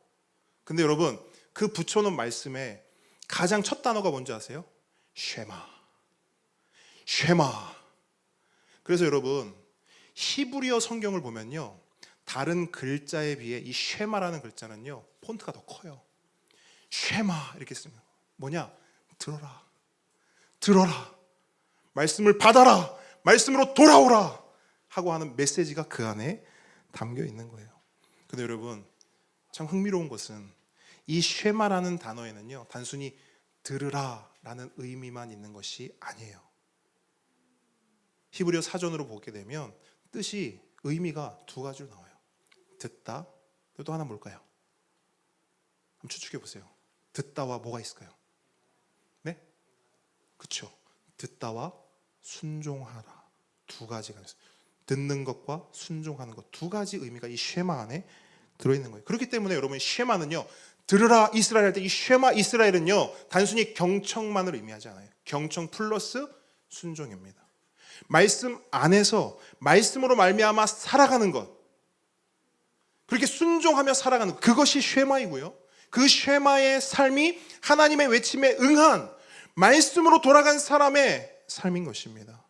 근데 여러분, 그 붙여놓은 말씀에 가장 첫 단어가 뭔지 아세요? 쉐마. 쉐마. 그래서 여러분, 히브리어 성경을 보면요, 다른 글자에 비해 이 쉐마라는 글자는요, 폰트가 더 커요. 쉐마 이렇게 쓰면 뭐냐? 들어라. 들어라. 말씀을 받아라. 말씀으로 돌아오라. 하고 하는 메시지가 그 안에 담겨 있는 거예요. 근데 여러분, 참 흥미로운 것은 이 쉐마라는 단어에는요, 단순히 들으라라는 의미만 있는 것이 아니에요. 히브리어 사전으로 보게 되면 뜻이, 의미가 두 가지로 나와요. 듣다, 또 하나 뭘까요? 한번 추측해 보세요. 듣다와 뭐가 있을까요? 네? 그렇죠. 듣다와 순종하라. 두 가지가 있어요. 듣는 것과 순종하는 것, 두 가지 의미가 이 쉐마 안에 들어있는 거예요. 그렇기 때문에 여러분, 쉐마는요, 들으라 이스라엘 할 때 이 쉐마 이스라엘은요 단순히 경청만을 의미하지 않아요. 경청 플러스 순종입니다. 말씀 안에서 말씀으로 말미암아 살아가는 것, 그렇게 순종하며 살아가는 것, 그것이 쉐마이고요. 그 쉐마의 삶이 하나님의 외침에 응한 말씀으로 돌아간 사람의 삶인 것입니다.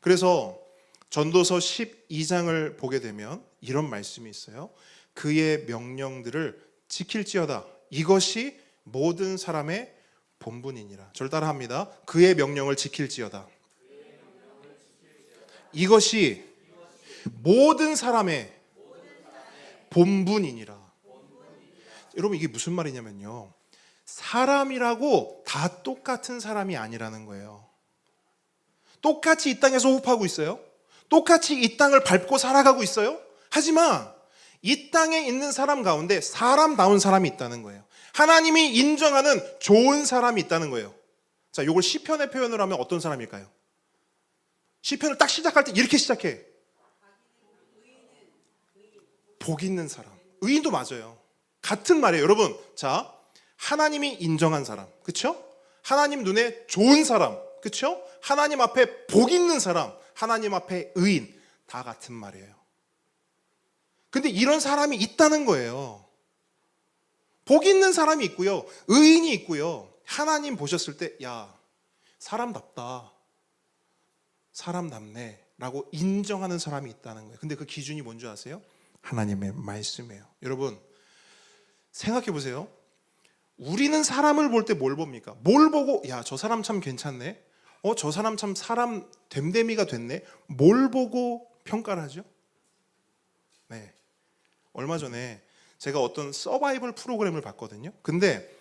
그래서 전도서 12장을 보게 되면 이런 말씀이 있어요. 그의 명령들을 지킬지어다. 이것이 모든 사람의 본분이니라. 저를 따라합니다. 그의 명령을 지킬지어다. 이것이 모든 사람의 본분이니라. 여러분 이게 무슨 말이냐면요, 사람이라고 다 똑같은 사람이 아니라는 거예요. 똑같이 이 땅에서 호흡하고 있어요. 똑같이 이 땅을 밟고 살아가고 있어요. 하지만 이 땅에 있는 사람 가운데 사람다운 사람이 있다는 거예요. 하나님이 인정하는 좋은 사람이 있다는 거예요. 자, 이걸 시편의 표현을 하면 어떤 사람일까요? 시편을 딱 시작할 때 이렇게 시작해. 복 있는 사람. 의인도 맞아요. 같은 말이에요. 여러분, 자, 하나님이 인정한 사람, 그렇죠? 하나님 눈에 좋은 사람, 그렇죠? 하나님 앞에 복 있는 사람, 하나님 앞에 의인, 다 같은 말이에요. 근데 이런 사람이 있다는 거예요. 복 있는 사람이 있고요, 의인이 있고요. 하나님 보셨을 때, 야, 사람답다, 사람답네 라고 인정하는 사람이 있다는 거예요. 근데 그 기준이 뭔지 아세요? 하나님의 말씀이에요. 여러분 생각해 보세요. 우리는 사람을 볼 때 뭘 봅니까? 뭘 보고 야, 저 사람 참 괜찮네, 저 사람 참 사람 됨됨이가 됐네, 뭘 보고 평가를 하죠? 네, 얼마 전에 제가 어떤 서바이벌 프로그램을 봤거든요. 근데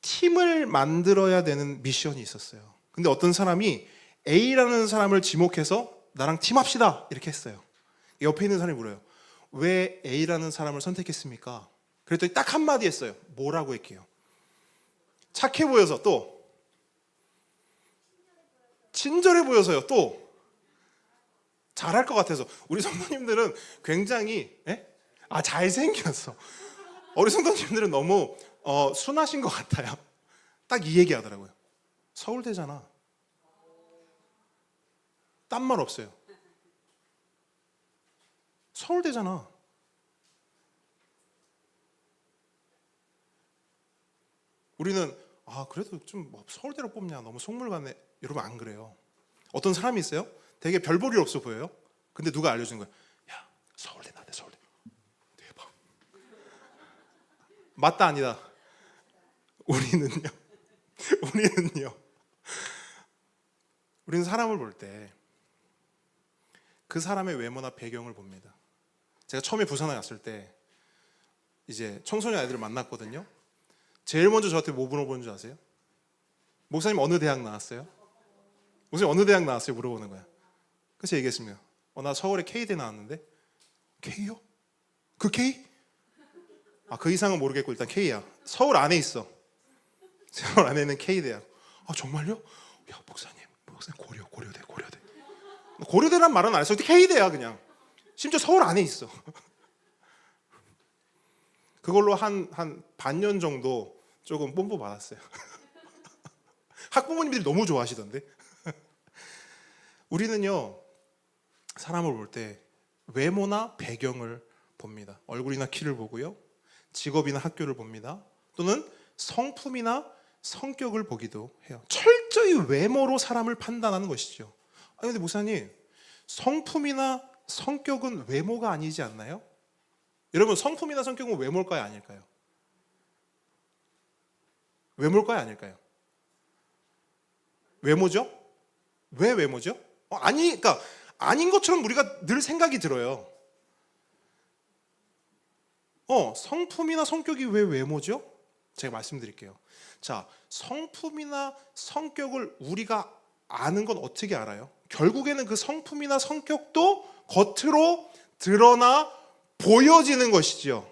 팀을 만들어야 되는 미션이 있었어요. 근데 어떤 사람이 A라는 사람을 지목해서 나랑 팀합시다 이렇게 했어요. 옆에 있는 사람이 물어요. 왜 A라는 사람을 선택했습니까? 그랬더니 딱 한마디 했어요. 뭐라고 할게요? 착해 보여서, 또 친절해 보여서요, 또 잘할 것 같아서. 우리 성도님들은 굉장히 잘생겼어. 우리 성도님들은 너무 순하신 것 같아요. 딱 이 얘기 하더라고요. 서울대잖아. 딴 말 없어요. 서울대잖아. 우리는 그래도 좀 서울대로 뽑냐, 너무 속물 같네. 여러분 안 그래요. 어떤 사람이 있어요. 되게 별 볼일 없어 보여요. 근데 누가 알려주는 거야. 야, 서울대 나대, 서울대. 대박. 맞다 아니다. 우리는요. 우리는 사람을 볼 때 그 사람의 외모나 배경을 봅니다. 제가 처음에 부산에 왔을 때 이제 청소년 아이들을 만났거든요. 제일 먼저 저한테 뭐 물어보는 줄 아세요? 목사님 어느 대학 나왔어요? 목사님 어느 대학 나왔어요? 물어보는 거야. 그래서 얘기했습니다. 나 서울에 K대 나왔는데. K요? 그 K? 그 이상은 모르겠고 일단 K야. 서울 안에 있어. 서울 안에 있는 K대학. 정말요? 야, 목사님 고려대. 고려대란 말은 안 했어. K대야 그냥. 심지어 서울 안에 있어. 그걸로 한 반년 정도 조금 뽐뿌 받았어요. 학부모님들이 너무 좋아하시던데. 우리는요, 사람을 볼 때 외모나 배경을 봅니다. 얼굴이나 키를 보고요, 직업이나 학교를 봅니다. 또는 성품이나 성격을 보기도 해요. 철저히 외모로 사람을 판단하는 것이죠. 근데 목사님, 성품이나 성격은 외모가 아니지 않나요? 여러분, 성품이나 성격은 외모일까요, 아닐까요? 외모일까요, 아닐까요? 외모죠? 왜 외모죠? 그러니까 아닌 것처럼 우리가 늘 생각이 들어요. 성품이나 성격이 왜 외모죠? 제가 말씀드릴게요. 자, 성품이나 성격을 우리가 아는 건 어떻게 알아요? 결국에는 그 성품이나 성격도 겉으로 드러나 보여지는 것이죠.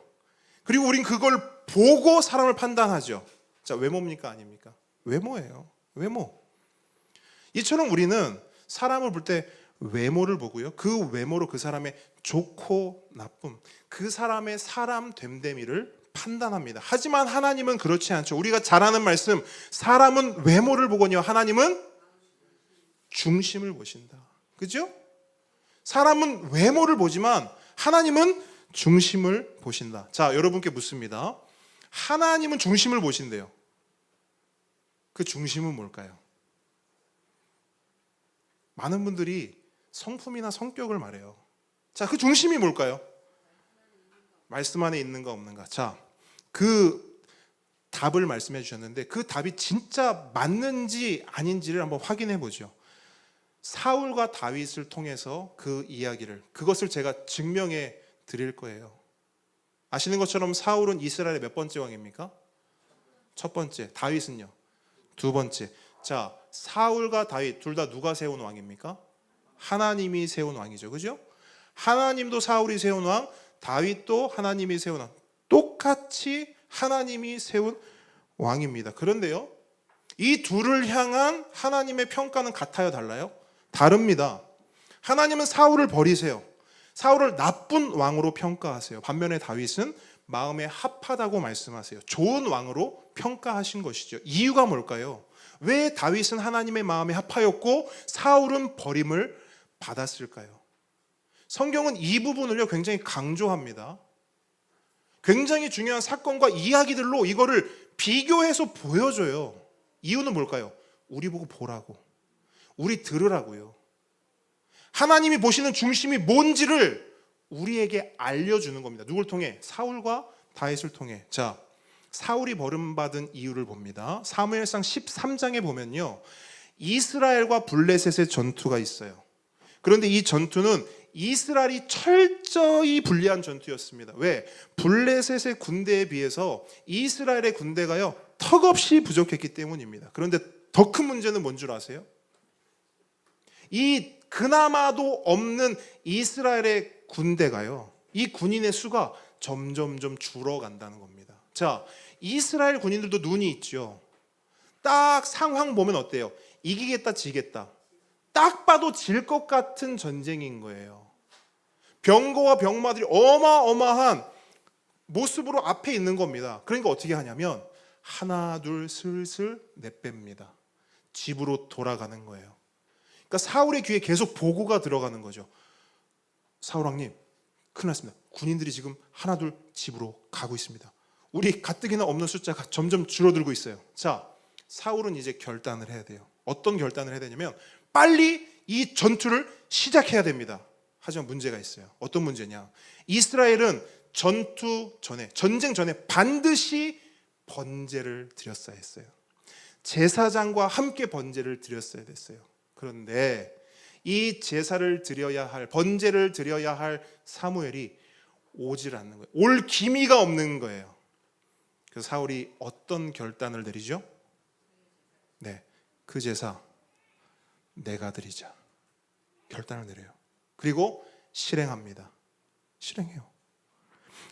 그리고 우린 그걸 보고 사람을 판단하죠. 자, 외모입니까, 아닙니까? 외모예요. 외모. 이처럼 우리는 사람을 볼 때 외모를 보고요, 그 외모로 그 사람의 좋고 나쁨, 그 사람의 사람 됨됨이를 판단합니다. 하지만 하나님은 그렇지 않죠. 우리가 잘 아는 말씀, 사람은 외모를 보거니와 하나님은 중심을 보신다. 그죠? 사람은 외모를 보지만 하나님은 중심을 보신다. 자, 여러분께 묻습니다. 하나님은 중심을 보신대요. 그 중심은 뭘까요? 많은 분들이 성품이나 성격을 말해요. 자, 그 중심이 뭘까요? 말씀 안에 있는가 없는가. 자, 그 답을 말씀해 주셨는데 그 답이 진짜 맞는지 아닌지를 한번 확인해 보죠. 사울과 다윗을 통해서 그 이야기를, 그것을 제가 증명해 드릴 거예요. 아시는 것처럼 사울은 이스라엘의 몇 번째 왕입니까? 첫 번째. 다윗은요? 두 번째. 자, 사울과 다윗 둘 다 누가 세운 왕입니까? 하나님이 세운 왕이죠. 그죠? 하나님도 사울이 세운 왕, 다윗도 하나님이 세운 왕. 똑같이 하나님이 세운 왕입니다. 그런데요, 이 둘을 향한 하나님의 평가는 같아요, 달라요? 다릅니다. 하나님은 사울을 버리세요. 사울을 나쁜 왕으로 평가하세요. 반면에 다윗은 마음에 합하다고 말씀하세요. 좋은 왕으로 평가하신 것이죠. 이유가 뭘까요? 왜 다윗은 하나님의 마음에 합하였고 사울은 버림을 받았을까요? 성경은 이 부분을요 굉장히 강조합니다. 굉장히 중요한 사건과 이야기들로 이거를 비교해서 보여줘요. 이유는 뭘까요? 우리 보고 보라고, 우리 들으라고요. 하나님이 보시는 중심이 뭔지를 우리에게 알려주는 겁니다. 누굴 통해? 사울과 다윗을 통해. 자, 사울이 버림받은 이유를 봅니다. 사무엘상 13장에 보면요, 이스라엘과 블레셋의 전투가 있어요. 그런데 이 전투는 이스라엘이 철저히 불리한 전투였습니다. 왜? 블레셋의 군대에 비해서 이스라엘의 군대가요 턱없이 부족했기 때문입니다. 그런데 더 큰 문제는 뭔 줄 아세요? 이 그나마도 없는 이스라엘의 군대가요, 이 군인의 수가 점점점 줄어간다는 겁니다. 자, 이스라엘 군인들도 눈이 있죠. 딱 상황 보면 어때요? 이기겠다 지겠다. 딱 봐도 질 것 같은 전쟁인 거예요. 병거와 병마들이 어마어마한 모습으로 앞에 있는 겁니다. 그러니까 어떻게 하냐면 하나 둘 슬슬 내뺍니다. 집으로 돌아가는 거예요. 그러니까 사울의 귀에 계속 보고가 들어가는 거죠. 사울 왕님, 큰일 났습니다. 군인들이 지금 하나 둘 집으로 가고 있습니다. 우리 가뜩이나 없는 숫자가 점점 줄어들고 있어요. 자, 사울은 이제 결단을 해야 돼요. 어떤 결단을 해야 되냐면 빨리 이 전투를 시작해야 됩니다. 하지만 문제가 있어요. 어떤 문제냐? 이스라엘은 전쟁 전에 반드시 번제를 드렸어야 했어요. 제사장과 함께 번제를 드렸어야 됐어요. 그런데 이 제사를 드려야 할, 번제를 드려야 할 사무엘이 오질 않는 거예요. 올 기미가 없는 거예요. 그래서 사울이 어떤 결단을 내리죠? 네, 그 제사 내가 드리자. 결단을 내려요. 그리고 실행합니다. 실행해요.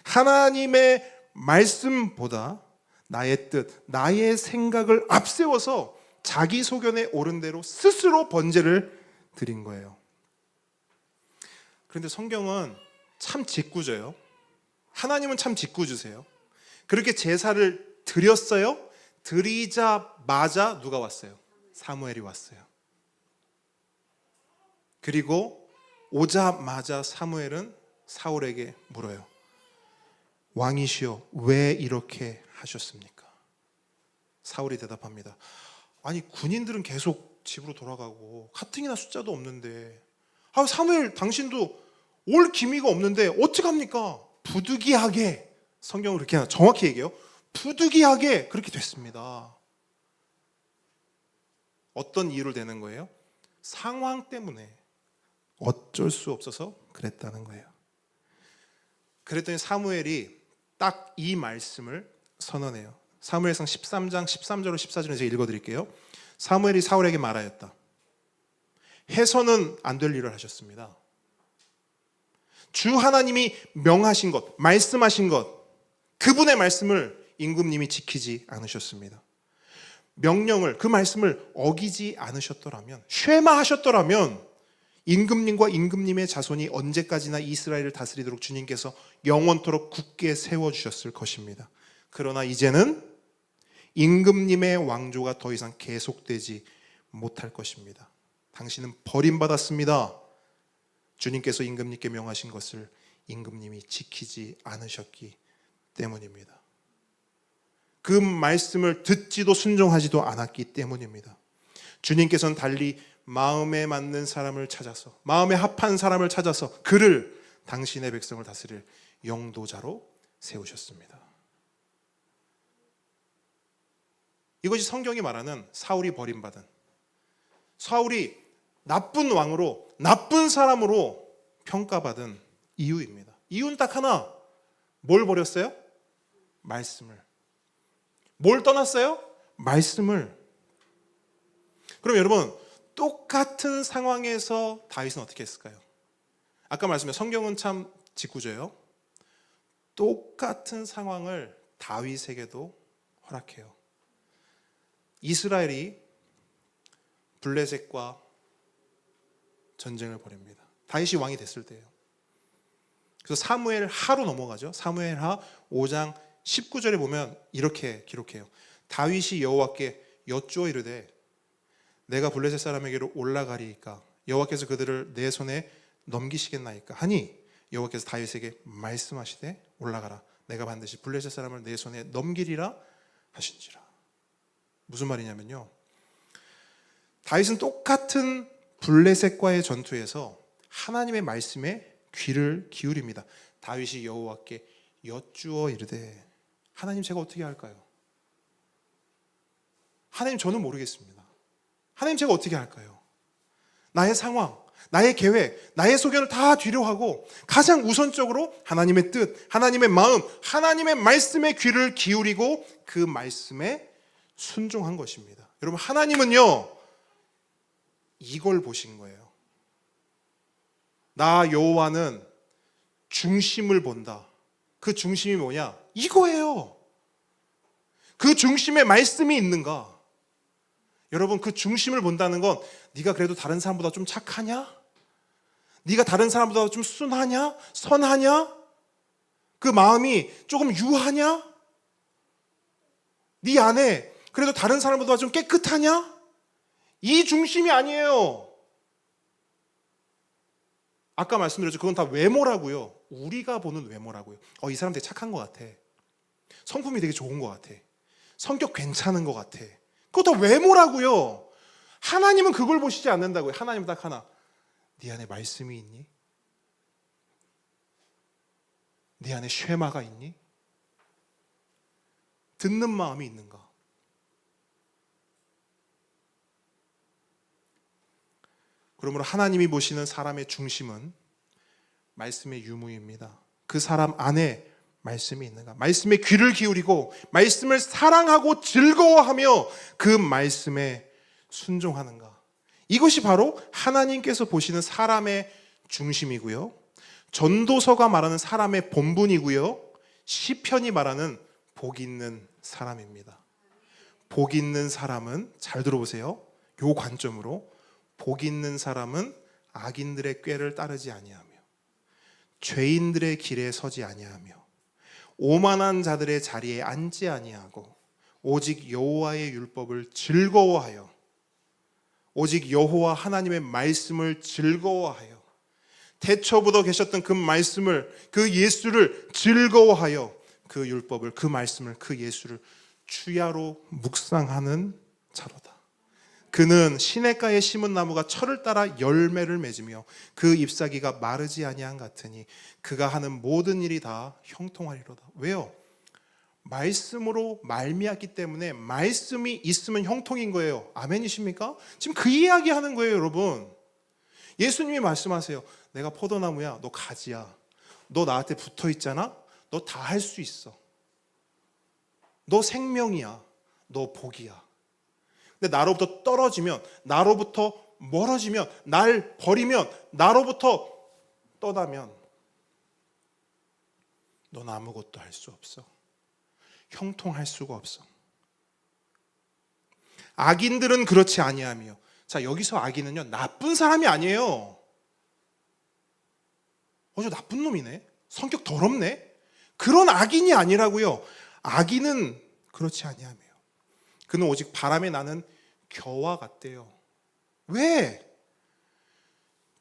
하나님의 말씀보다 나의 뜻, 나의 생각을 앞세워서 자기 소견에 옳은 대로 스스로 번제를 드린 거예요. 그런데 성경은 참 짓궂어요. 하나님은 참 짓궂으세요. 그렇게 제사를 드렸어요. 드리자마자 누가 왔어요? 사무엘이 왔어요. 그리고 오자마자 사무엘은 사울에게 물어요. 왕이시여, 왜 이렇게 하셨습니까? 사울이 대답합니다. 아니, 군인들은 계속 집으로 돌아가고 가뜩이나 숫자도 없는데, 사무엘 당신도 올 기미가 없는데 어떡합니까? 부득이하게, 성경은 그렇게 정확히 얘기해요. 부득이하게 그렇게 됐습니다. 어떤 이유를 대는 거예요? 상황 때문에 어쩔 수 없어서 그랬다는 거예요. 그랬더니 사무엘이 딱 이 말씀을 선언해요. 사무엘상 13장 13절로 14절을 제가 읽어드릴게요. 사무엘이 사울에게 말하였다. 해서는 안 될 일을 하셨습니다. 주 하나님이 명하신 것, 말씀하신 것, 그분의 말씀을 임금님이 지키지 않으셨습니다. 명령을, 그 말씀을 어기지 않으셨더라면, 쉐마하셨더라면 임금님과 임금님의 자손이 언제까지나 이스라엘을 다스리도록 주님께서 영원토록 굳게 세워주셨을 것입니다. 그러나 이제는 임금님의 왕조가 더 이상 계속되지 못할 것입니다. 당신은 버림받았습니다. 주님께서 임금님께 명하신 것을 임금님이 지키지 않으셨기 때문입니다. 그 말씀을 듣지도 순종하지도 않았기 때문입니다. 주님께서는 달리 마음에 맞는 사람을 찾아서, 마음에 합한 사람을 찾아서 그를 당신의 백성을 다스릴 영도자로 세우셨습니다. 이것이 성경이 말하는 사울이 버림받은, 사울이 나쁜 왕으로, 나쁜 사람으로 평가받은 이유입니다. 이유는 딱 하나. 뭘 버렸어요? 말씀을. 뭘 떠났어요? 말씀을. 그럼 여러분, 똑같은 상황에서 다윗은 어떻게 했을까요? 아까 말씀드린 성경은 참 직구조예요. 똑같은 상황을 다윗에게도 허락해요. 이스라엘이 블레셋과 전쟁을 벌입니다. 다윗이 왕이 됐을 때예요. 그래서 사무엘 하로 넘어가죠. 사무엘 하 5장 19절에 보면 이렇게 기록해요. 다윗이 여호와께 여쭈어 이르되 내가 블레셋 사람에게로 올라가리이까 여호와께서 그들을 내 손에 넘기시겠나이까 하니 여호와께서 다윗에게 말씀하시되 올라가라 내가 반드시 블레셋 사람을 내 손에 넘기리라 하신지라. 무슨 말이냐면요, 다윗은 똑같은 블레셋과의 전투에서 하나님의 말씀에 귀를 기울입니다. 다윗이 여호와께 여쭈어 이르되 하나님 제가 어떻게 할까요? 하나님 저는 모르겠습니다. 하나님 제가 어떻게 할까요? 나의 상황, 나의 계획, 나의 소견을 다 뒤로하고 가장 우선적으로 하나님의 뜻, 하나님의 마음, 하나님의 말씀에 귀를 기울이고 그 말씀에 순종한 것입니다. 여러분, 하나님은요 이걸 보신 거예요. 나 여호와는 중심을 본다. 그 중심이 뭐냐? 이거예요. 그 중심에 말씀이 있는가? 여러분, 그 중심을 본다는 건 네가 그래도 다른 사람보다 좀 착하냐? 네가 다른 사람보다 좀 순하냐? 선하냐? 그 마음이 조금 유하냐? 네 안에 그래도 다른 사람보다 좀 깨끗하냐? 이 중심이 아니에요. 아까 말씀드렸죠. 그건 다 외모라고요. 우리가 보는 외모라고요. 이 사람 되게 착한 것 같아. 성품이 되게 좋은 것 같아. 성격 괜찮은 것 같아. 그거 다 외모라고요. 하나님은 그걸 보시지 않는다고요. 하나님은 딱 하나. 네 안에 말씀이 있니? 네 안에 쉐마가 있니? 듣는 마음이 있는가? 그러므로 하나님이 보시는 사람의 중심은 말씀의 유무입니다. 그 사람 안에 말씀이 있는가? 말씀에 귀를 기울이고 말씀을 사랑하고 즐거워하며 그 말씀에 순종하는가? 이것이 바로 하나님께서 보시는 사람의 중심이고요, 전도서가 말하는 사람의 본분이고요, 시편이 말하는 복 있는 사람입니다. 복 있는 사람은, 잘 들어보세요, 요 관점으로 복 있는 사람은 악인들의 꾀를 따르지 아니하며 죄인들의 길에 서지 아니하며 오만한 자들의 자리에 앉지 아니하고 오직 여호와의 율법을 즐거워하여, 오직 여호와 하나님의 말씀을 즐거워하여, 태초부터 계셨던 그 말씀을, 그 예수를 즐거워하여 그 율법을, 그 말씀을, 그 예수를 주야로 묵상하는 자로다. 그는 시냇가에 심은 나무가 철을 따라 열매를 맺으며 그 잎사귀가 마르지 아니한 같으니 그가 하는 모든 일이 다 형통하리로다. 왜요? 말씀으로 말미암기 때문에 말씀이 있으면 형통인 거예요. 아멘이십니까? 지금 그 이야기 하는 거예요, 여러분. 예수님이 말씀하세요. 내가 포도나무야, 너 가지야. 너 나한테 붙어 있잖아. 너 다 할 수 있어. 너 생명이야. 너 복이야. 근데 나로부터 떨어지면, 나로부터 멀어지면, 날 버리면, 나로부터 떠나면 넌 아무것도 할 수 없어. 형통할 수가 없어. 악인들은 그렇지 아니하며. 자, 여기서 악인은요, 나쁜 사람이 아니에요. 저 나쁜 놈이네, 성격 더럽네, 그런 악인이 아니라고요. 악인은 그렇지 아니하며 그는 오직 바람에 나는 겨와 같대요. 왜?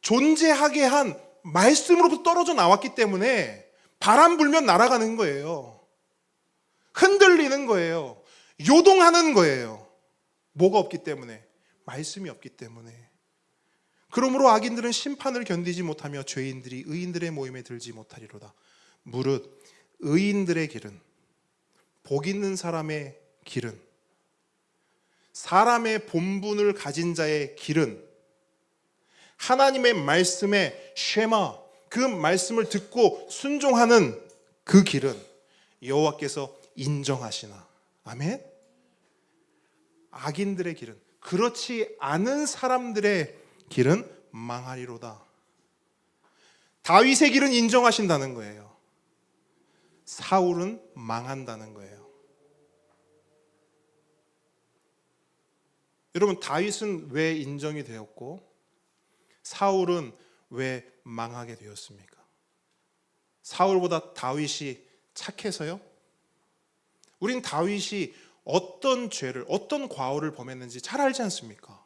존재하게 한 말씀으로부터 떨어져 나왔기 때문에 바람 불면 날아가는 거예요. 흔들리는 거예요. 요동하는 거예요. 뭐가 없기 때문에? 말씀이 없기 때문에. 그러므로 악인들은 심판을 견디지 못하며 죄인들이 의인들의 모임에 들지 못하리로다. 무릇 의인들의 길은, 복 있는 사람의 길은, 사람의 본분을 가진 자의 길은, 하나님의 말씀에 쉐마, 그 말씀을 듣고 순종하는 그 길은 여호와께서 인정하시나. 아멘. 악인들의 길은, 그렇지 않은 사람들의 길은 망하리로다. 다윗의 길은 인정하신다는 거예요. 사울은 망한다는 거예요. 여러분, 다윗은 왜 인정이 되었고 사울은 왜 망하게 되었습니까? 사울보다 다윗이 착해서요? 우린 다윗이 어떤 죄를, 어떤 과오를 범했는지 잘 알지 않습니까?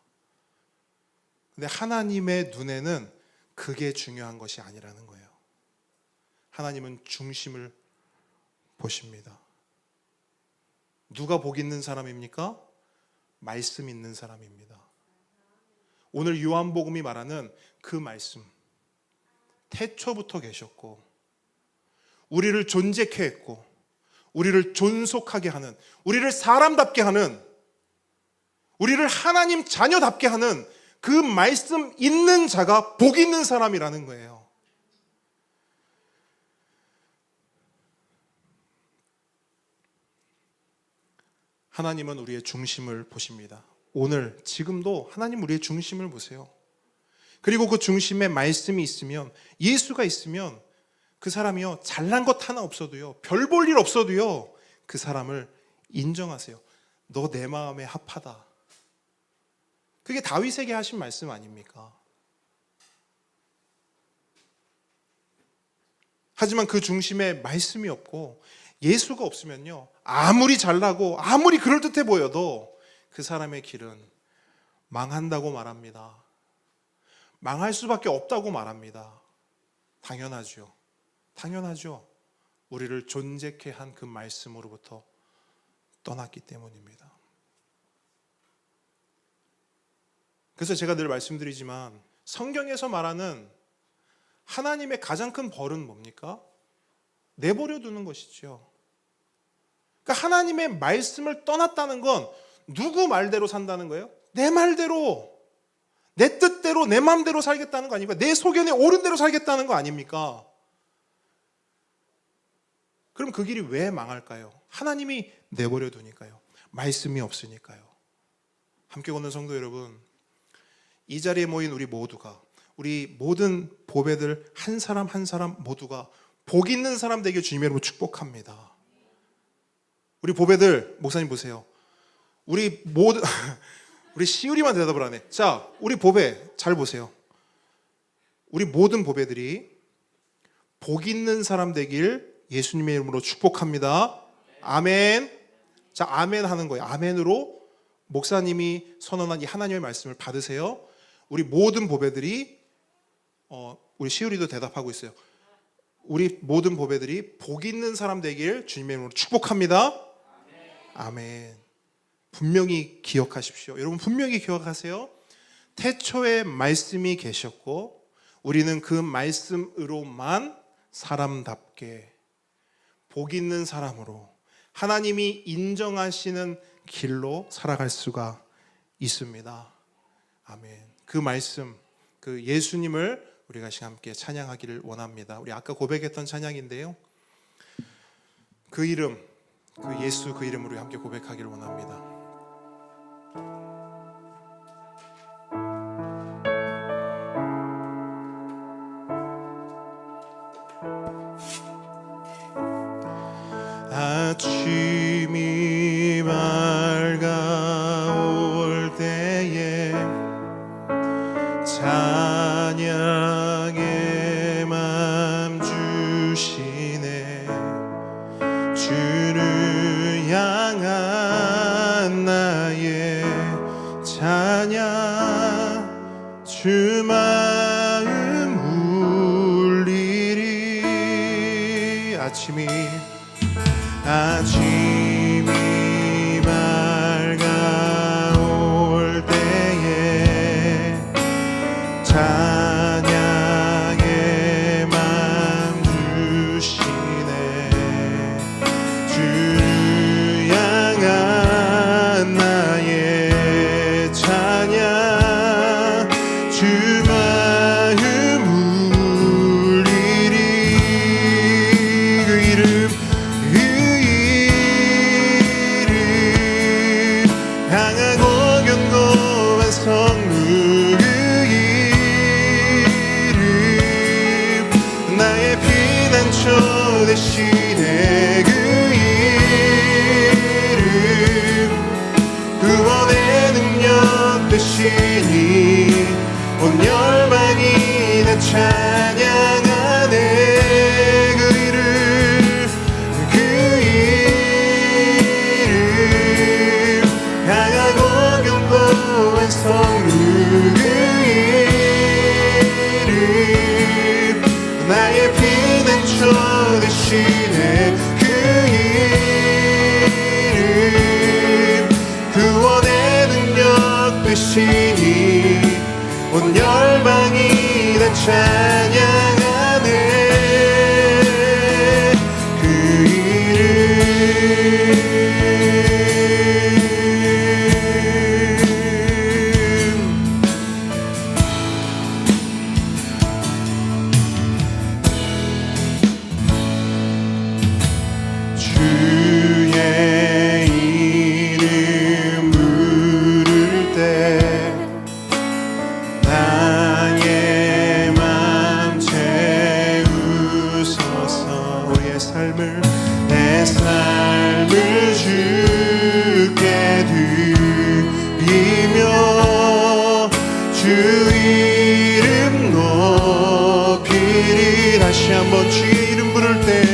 근데 하나님의 눈에는 그게 중요한 것이 아니라는 거예요. 하나님은 중심을 보십니다. 누가 복 있는 사람입니까? 말씀 있는 사람입니다. 오늘 요한복음이 말하는 그 말씀, 태초부터 계셨고 우리를 존재케 했고 우리를 존속하게 하는, 우리를 사람답게 하는, 우리를 하나님 자녀답게 하는 그 말씀 있는 자가 복 있는 사람이라는 거예요. 하나님은 우리의 중심을 보십니다. 오늘 지금도 하나님 우리의 중심을 보세요. 그리고 그 중심에 말씀이 있으면, 예수가 있으면 그 사람이요, 잘난 것 하나 없어도요, 별 볼 일 없어도요, 그 사람을 인정하세요. 너 내 마음에 합하다. 그게 다윗에게 하신 말씀 아닙니까? 하지만 그 중심에 말씀이 없고 예수가 없으면요, 아무리 잘나고 아무리 그럴듯해 보여도 그 사람의 길은 망한다고 말합니다. 망할 수밖에 없다고 말합니다. 당연하죠. 당연하죠. 우리를 존재케 한 그 말씀으로부터 떠났기 때문입니다. 그래서 제가 늘 말씀드리지만 성경에서 말하는 하나님의 가장 큰 벌은 뭡니까? 내버려 두는 것이죠. 그러니까 하나님의 말씀을 떠났다는 건 누구 말대로 산다는 거예요? 내 말대로, 내 뜻대로, 내 마음대로 살겠다는 거 아닙니까? 내 소견에 옳은 대로 살겠다는 거 아닙니까? 그럼 그 길이 왜 망할까요? 하나님이 내버려 두니까요. 말씀이 없으니까요. 함께 걷는 성도 여러분, 이 자리에 모인 우리 모두가, 우리 모든 보배들 한 사람 한 사람 모두가 복 있는 사람 되길 주님의 이름으로 축복합니다. 우리 보배들, 목사님 보세요. 우리 모두 우리 시우리만 대답을 하네. 자, 우리 보배 잘 보세요. 우리 모든 보배들이 복 있는 사람 되길 예수님의 이름으로 축복합니다. 아멘. 자, 아멘 하는 거예요. 아멘으로 목사님이 선언한 이 하나님의 말씀을 받으세요. 우리 모든 보배들이 우리 시우리도 대답하고 있어요. 우리 모든 보배들이 복 있는 사람 되길 주님의 이름으로 축복합니다. 아멘. 분명히 기억하십시오. 여러분 분명히 기억하세요. 태초에 말씀이 계셨고 우리는 그 말씀으로만 사람답게 복 있는 사람으로 하나님이 인정하시는 길로 살아갈 수가 있습니다. 아멘. 그 말씀, 그 예수님을 우리가 함께 찬양하기를 원합니다. 우리 아까 고백했던 찬양인데요, 그 이름, 그 예수 그 이름으로 함께 고백하기를 원합니다. 아침이 밝아올 때에 찬양의 맘 주시네. 주는 주 마음 울리리. 아침이 밝아올 때에 찬양의 맘 주시네. 주를 향한 나의 찬양 주 마음 울리리. 그 이름 강하고 견고한 성루 그 이름 나의 피난처 대신에 그 이름 구원의 능력 되시니 온 열방이 다 찬양하네. 그 이름 강하고 견고한 성루 그 이름 나의 피난처 되시네. 그 이름 구원의 능력 되시니 온 열방이 다 찬양하네. 그 주의 이름 부를 때 나의 맘 채우소서. 우리의 삶을 내 삶을 주께 드리며 주 이름 높이리. 다시 한번 주의 이름 부를 때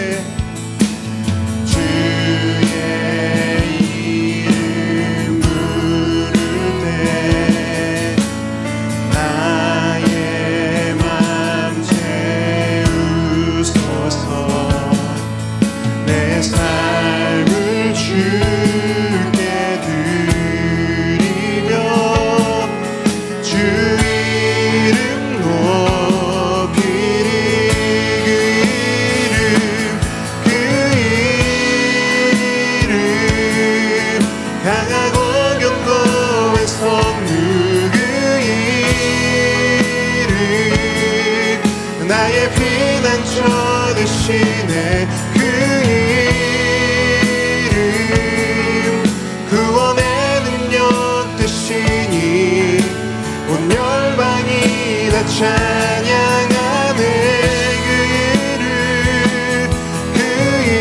강하고 견고한 성루 그 이름 나의 피난처 되시네. 그 이름 구원의 능력 되시니 온 열방이 다 찬양하네. 그 이름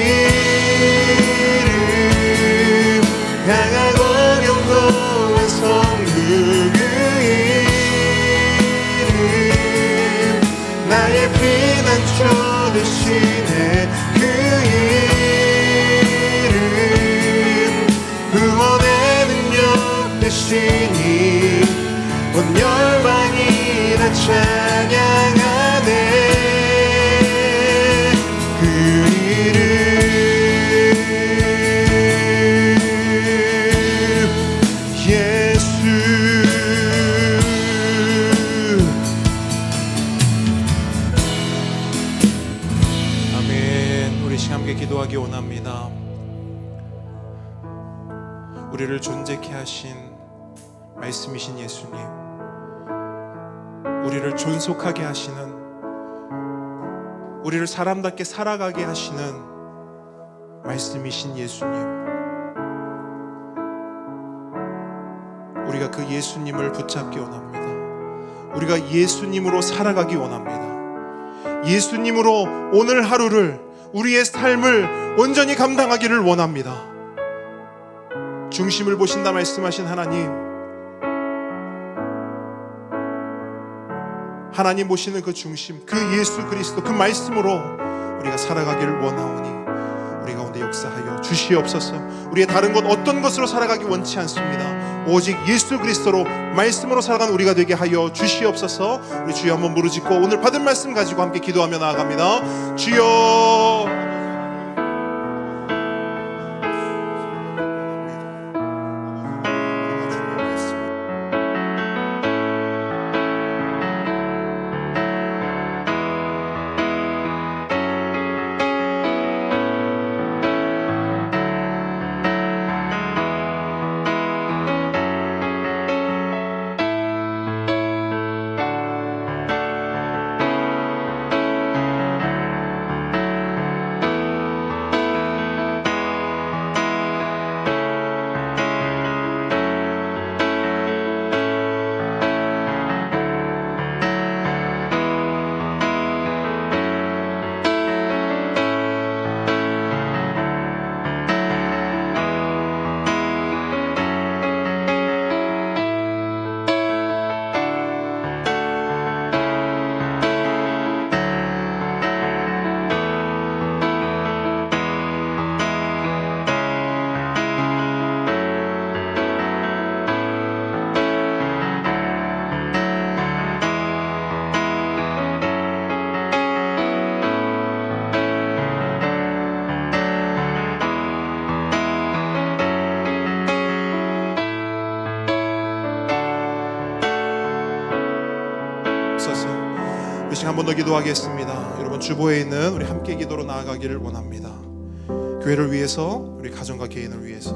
강하고 견고한 성루 그 이름 나의 피난처 되시네. 그 이름 구원의 능력 되시니 온 열방이 다 찬양하네. 그 이름 예수. 아멘. 우리 시간 함께 기도하기 원합니다. 우리를 존재케 하신 말씀이신 예수님, 우리를 존속하게 하시는, 우리를 사람답게 살아가게 하시는 말씀이신 예수님, 우리가 그 예수님을 붙잡기 원합니다. 우리가 예수님으로 살아가기 원합니다. 예수님으로 오늘 하루를, 우리의 삶을 온전히 감당하기를 원합니다. 중심을 보신다 말씀하신 하나님, 하나님 보시는 그 중심, 그 예수 그리스도, 그 말씀으로 우리가 살아가기를 원하오니 우리 가운데 역사하여 주시옵소서. 우리의 다른 것 어떤 것으로 살아가기 원치 않습니다. 오직 예수 그리스도로 말씀으로 살아가는 우리가 되게 하여 주시옵소서. 우리 주여 한번 부르짖고 오늘 받은 말씀 가지고 함께 기도하며 나아갑니다. 주여. 한 번 더 기도하겠습니다. 여러분 주보에 있는 우리 함께 기도로 나아가기를 원합니다. 교회를 위해서, 우리 가정과 개인을 위해서,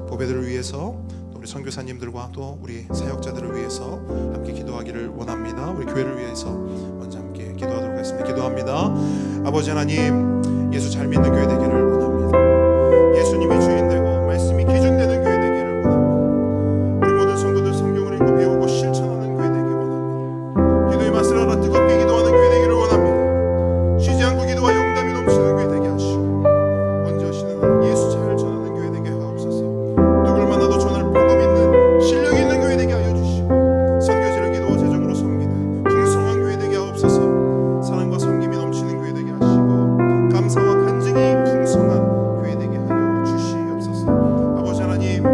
보배들을 위해서, 또 우리 선교사님들과 또 우리 사역자들을 위해서 함께 기도하기를 원합니다. 우리 교회를 위해서 먼저 함께 기도하도록 하겠습니다. 기도합니다. 아버지 하나님, 예수 잘 믿는 교회 되기를 원합니다. 예수님이 주인 되고 말씀이 기준되는 교회 되기를 원합니다. 우리 모든 성도들 성경을 읽고 배우고 실천하는 교회 되기를 원합니다. 기도의 맛을 알아 뜨겁게 기도하는 교회 되기를 원합니다. 쉬지 않고 기도와 용담이 넘치는 교회 되게 하시고 언제 오시는 날 예수 잘 전하는 교회 되게 하옵소서. 누굴 만나도 전할 복음 있는 실력 있는 교회 되게 하여 주시고 선교지를 기도와 재정으로 섬기는 풍성한 교회 되게 하옵소서. 사랑과 섬김이 넘치는 교회 되게 하시고 감사와 간증이 풍성한 교회 되게 하여 주시옵소서. 아버지 하나님,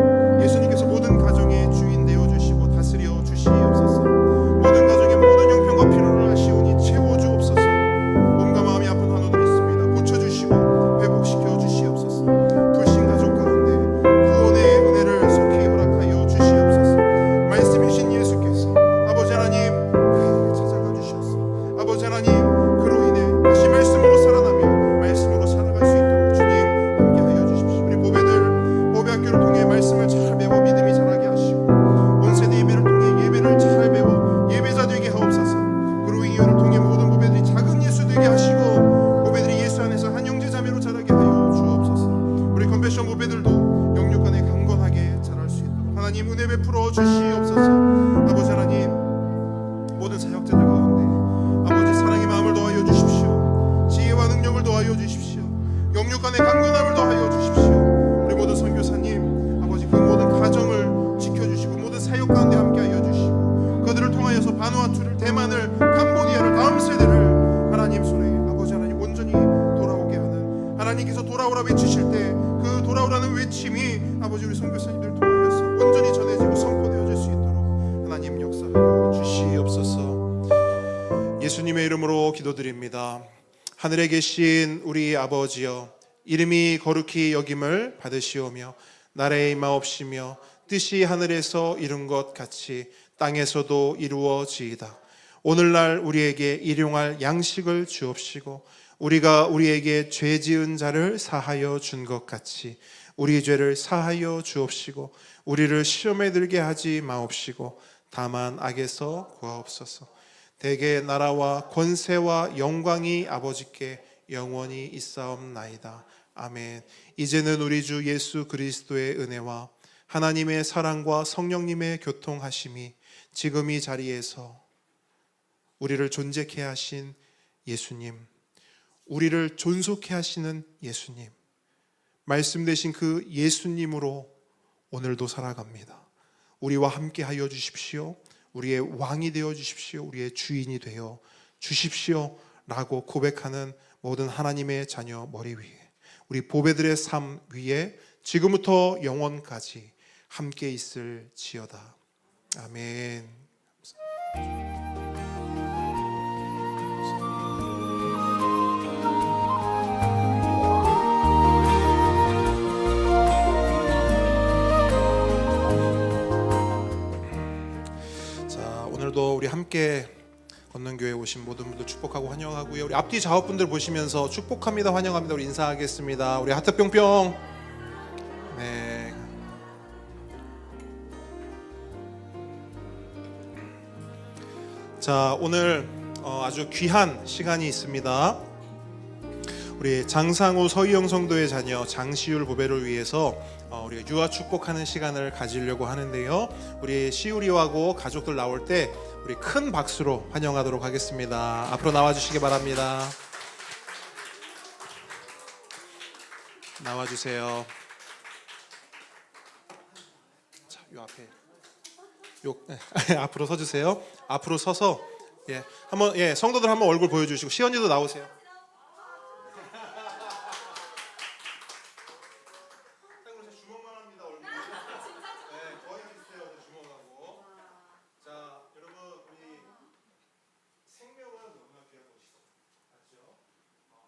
예수님께서 모든 가정의 주인 되어 주시고 다스려 주시옵소서. 모든 가정의 모든 형편과 필요를 아시오니 채워 주옵소서. 몸과 마음이 아픈 환우들이 있습니다. 고쳐주시고 회복시켜 주시옵소서. 불신 가족 가운데 구원의 은혜를 속히 허락하여 주시옵소서. 말씀이신 예수께서 아버지 하나님 그에게 찾아가 주셨소. 아버지 하나님, 그로 인해 다시 말씀으로 살아나며 말씀으로 살아갈 수 있도록 주님 함께하여 주십시오. 우리 보배 학교를 통해 말씀을 잘 배워 믿음이 자라게 하시고 온세대 예배를 통해 예배를 잘 배워 예배자 되게 하옵소서. 그로 이유를 통해 모든 보배들이 작은 예수 되게 하시고 보배들이 예수 안에서 한 형제 자매로 자라게 하여 주옵소서. 우리 컨베션 보배들도 영육 간에 강건하게 자랄 수 있도록 하나님 은혜 베풀어 주시옵소서. 아버지 하나님, 모든 사역자들 가운데 아버지 사랑의 마음을 더하여 주십시오. 지혜와 능력을 더하여 주십시오. 영육 간의 강건함을 더하여 주십시오. 우리 모든 선교사님 아버지 그 모든 가정을 지켜주시고 모든 사역 가운데 함께하여 주시고 그들을 통하여서 바누아투를, 대만을, 캄보디아를, 다음 세대를 하나님 손에 아버지 하나님 온전히 돌아오게 하는, 하나님께서 돌아오라 외치실 때 그 돌아오라는 외침이 아버지 우리 선교사님들을 통하여서 온전히 전해지고 선포되어질 수 있도록 하나님 역사하여 주시옵소서. 예수님의 이름으로 기도드립니다. 하늘에 계신 우리 아버지여, 이름이 거룩히 여김을 받으시오며 나라의 임하옵시며 뜻이 하늘에서 이룬 것 같이 땅에서도 이루어지이다. 오늘날 우리에게 일용할 양식을 주옵시고 우리가 우리에게 죄 지은 자를 사하여 준 것 같이 우리 죄를 사하여 주옵시고 우리를 시험에 들게 하지 마옵시고 다만 악에서 구하옵소서. 대개 나라와 권세와 영광이 아버지께 영원히 있사옵나이다. 아멘. 이제는 우리 주 예수 그리스도의 은혜와 하나님의 사랑과 성령님의 교통하심이 지금 이 자리에서 우리를 존재케 하신 예수님, 우리를 존속케 하시는 예수님, 말씀 되신 그 예수님으로 오늘도 살아갑니다. 우리와 함께 하여 주십시오. 우리의 왕이 되어 주십시오. 우리의 주인이 되어 주십시오 라고 고백하는 모든 하나님의 자녀 머리 위에, 우리 보배들의 삶 위에 지금부터 영원까지 함께 있을지어다. 아멘. 자, 오늘도 우리 함께 건능교회 오신 모든 분들 축복하고 환영하고요. 우리 앞뒤 좌우분들 보시면서 축복합니다, 환영합니다. 우리 인사하겠습니다. 우리 하트 뿅뿅. 네. 자, 오늘 아주 귀한 시간이 있습니다. 우리 장상우 서희영 성도의 자녀 장시율 보배를 위해서 우리가 유아 축복하는 시간을 가지려고 하는데요. 우리 시율이하고 가족들 나올 때 우리 큰 박수로 환영하도록 하겠습니다. 앞으로 나와주시기 바랍니다. 나와주세요. 자, 요 앞에 앞으로 서주세요. 앞으로 서서 한번 성도들 한번 얼굴 보여주시고 시연이도 나오세요. 주먹만 합니다 얼굴. 거의 비슷해요 주먹하고. 자, 여러분 우리 생명은 너무나 귀한 것이죠. 맞죠?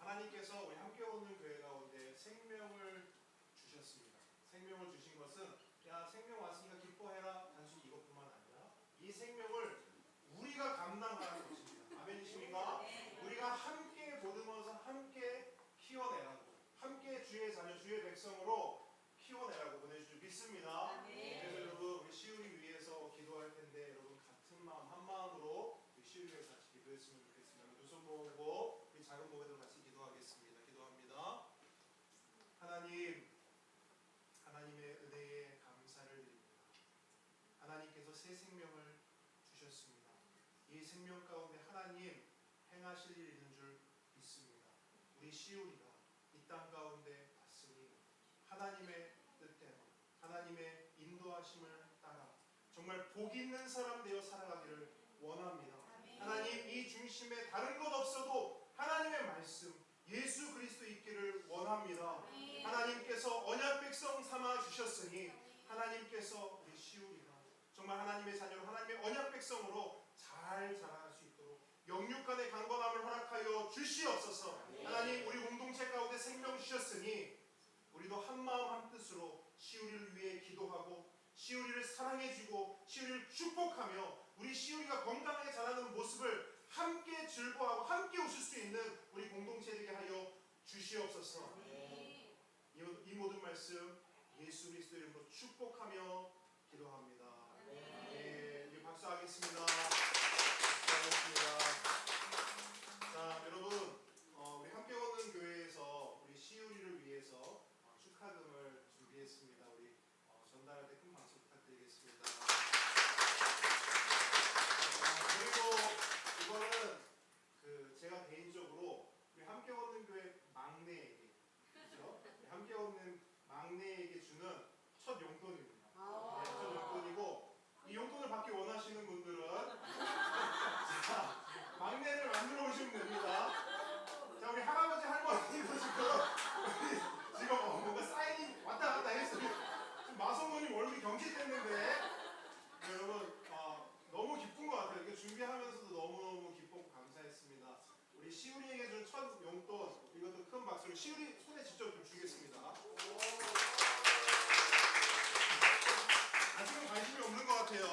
하나님께서 우리 함께 오는 교회 가운데 생명을 주셨습니다. 생명을 주신 것은 야 생명 왔으니까 기뻐해라 단순히 이것뿐만 아니라 이 생명을 우리가 감당하는 것입니다. 아멘이십니까? 우리가 함께 보듬어서 함께 키워내라고, 함께 주의 자녀 주의 백성으로 키워내라고 보내주실 믿습니다. 그래서 여러분 우리 시우리 위해서 기도할 텐데 여러분 같은 마음 한 마음으로 우리 시우리 위해서 같이 기도했으면 좋겠습니다. 두 손 모으고 우리 작은 모회도 같이 기도하겠습니다. 기도합니다. 하나님, 하나님의 은혜에 감사를 드립니다. 하나님께서 새 생명을 주셨습니다. 이 생명 가운데 하나님 행하실 일이 있는 줄 믿습니다. 우리 시우리가 이 땅 가운데 왔으니 하나님의 뜻대로 하나님의 인도하심을 따라 정말 복 있는 사람 되어 살아가기를 원합니다. 하나님 이 중심에 다른 것 없어도 하나님의 말씀 예수 그리스도 있기를 원합니다. 하나님께서 언약 백성 삼아 주셨으니 하나님께서 우리 시우리가 정말 하나님의 자녀로 하나님의 언약 백성으로 잘 자라갈 수 있도록 영육간의 강건함을 허락하여 주시옵소서. 하나님 우리 공동체 가운데 생명 주셨으니 우리도 한마음 한뜻으로 시우리를 위해 기도하고 시우리를 사랑해주고 시우리를 축복하며 우리 시우리가 건강하게 자라는 모습을 함께 즐거워하고 함께 웃을 수 있는 우리 공동체 되게 하여 주시옵소서. 이 모든 말씀 예수 그리스도 이름으로 축복하며 기도합니다. 우리 박수하겠습니다. 자, 여러분 우리 함께 오는 교회에서 우리 시우리를 위해서 축하금을 준비했습니다. 우리 전달할 때 큰 박수 부탁드리겠습니다. 그리고 이거는 제가 개인적으로 우리 함께 오는 교회 막내에게, 그렇죠? 함께 오는 막내에게 주는 첫 용돈입니다. 첫 용돈이고 이 용돈을 받기 원하시는 분들은 자, 막내를 만들어 오시면 됩니다. 자, 우리 할아버지 할머니도 지금 뭔가 사인이 왔다 갔다 했어요. 지금 마성모님 월급이 경직됐는데 여러분 너무 기쁜 것 같아요. 이거 준비하면서도 너무너무 기쁘고 감사했습니다. 우리 시우리에게 준 첫 용돈 이것도 큰 박수로 시우리 손에 직접 좀 주겠습니다. 아직은 관심이 없는 것 같아요. 네.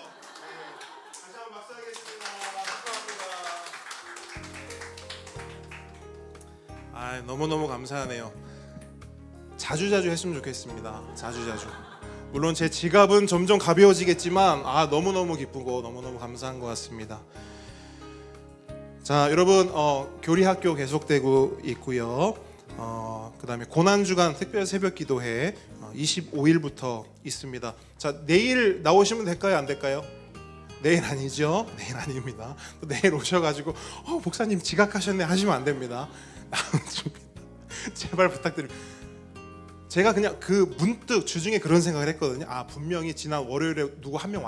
다시 한번 박수하겠습니다. 감사합니다. 너무너무 감사하네요. 자주자주 했으면 좋겠습니다. 자주자주. 물론 제 지갑은 점점 가벼워지겠지만 너무너무 기쁘고 너무너무 감사한 것 같습니다. 자, 여러분 교리학교 계속되고 있고요. 그 다음에 고난주간 특별 새벽 기도회 25일부터 있습니다. 자, 내일 나오시면 될까요? 안 될까요? 내일 아니죠? 내일 아닙니다. 또 내일 오셔가지고 목사님 지각하셨네 하시면 안 됩니다. 제발 부탁드립니다. 제가 그냥 문득 주중에 그런 생각을 했거든요. 분명히 지난 월요일에 누구 한 명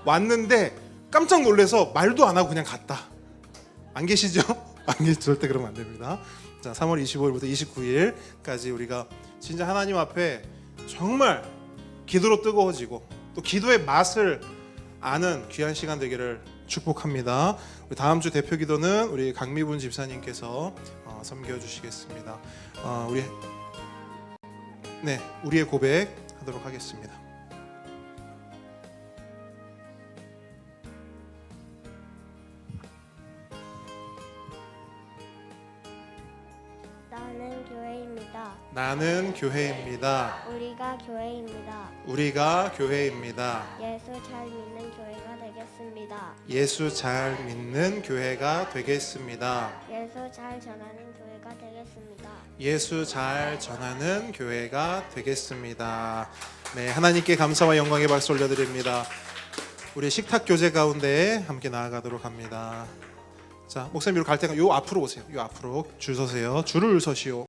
왔는데 깜짝 놀라서 말도 안 하고 그냥 갔다. 안 계시죠? 절대 그러면 안 됩니다. 자, 3월 25일부터 29일까지 우리가 진짜 하나님 앞에 정말 기도로 뜨거워지고 또 기도의 맛을 아는 귀한 시간 되기를 축복합니다. 우리 다음 주 대표 기도는 우리 강미분 집사님께서 섬겨주시겠습니다. 우리의 고백 하도록 하겠습니다. 나는 교회입니다. 나는 교회입니다. 우리가 교회입니다. 우리가 교회입니다. 예수 잘 믿는 교회가 되겠습니다. 예수 잘 믿는 교회가 되겠습니다. 예수 잘 전하는 교회가 되겠습니다. 예수 잘 전하는 교회가 되겠습니다. 네, 하나님께 감사와 영광의 박수 올려드립니다. 우리 식탁 교제 가운데 함께 나아가도록 합니다. 자, 목사님 갈 때가 요 앞으로 오세요. 요 앞으로 줄 서세요. 줄을 서시오.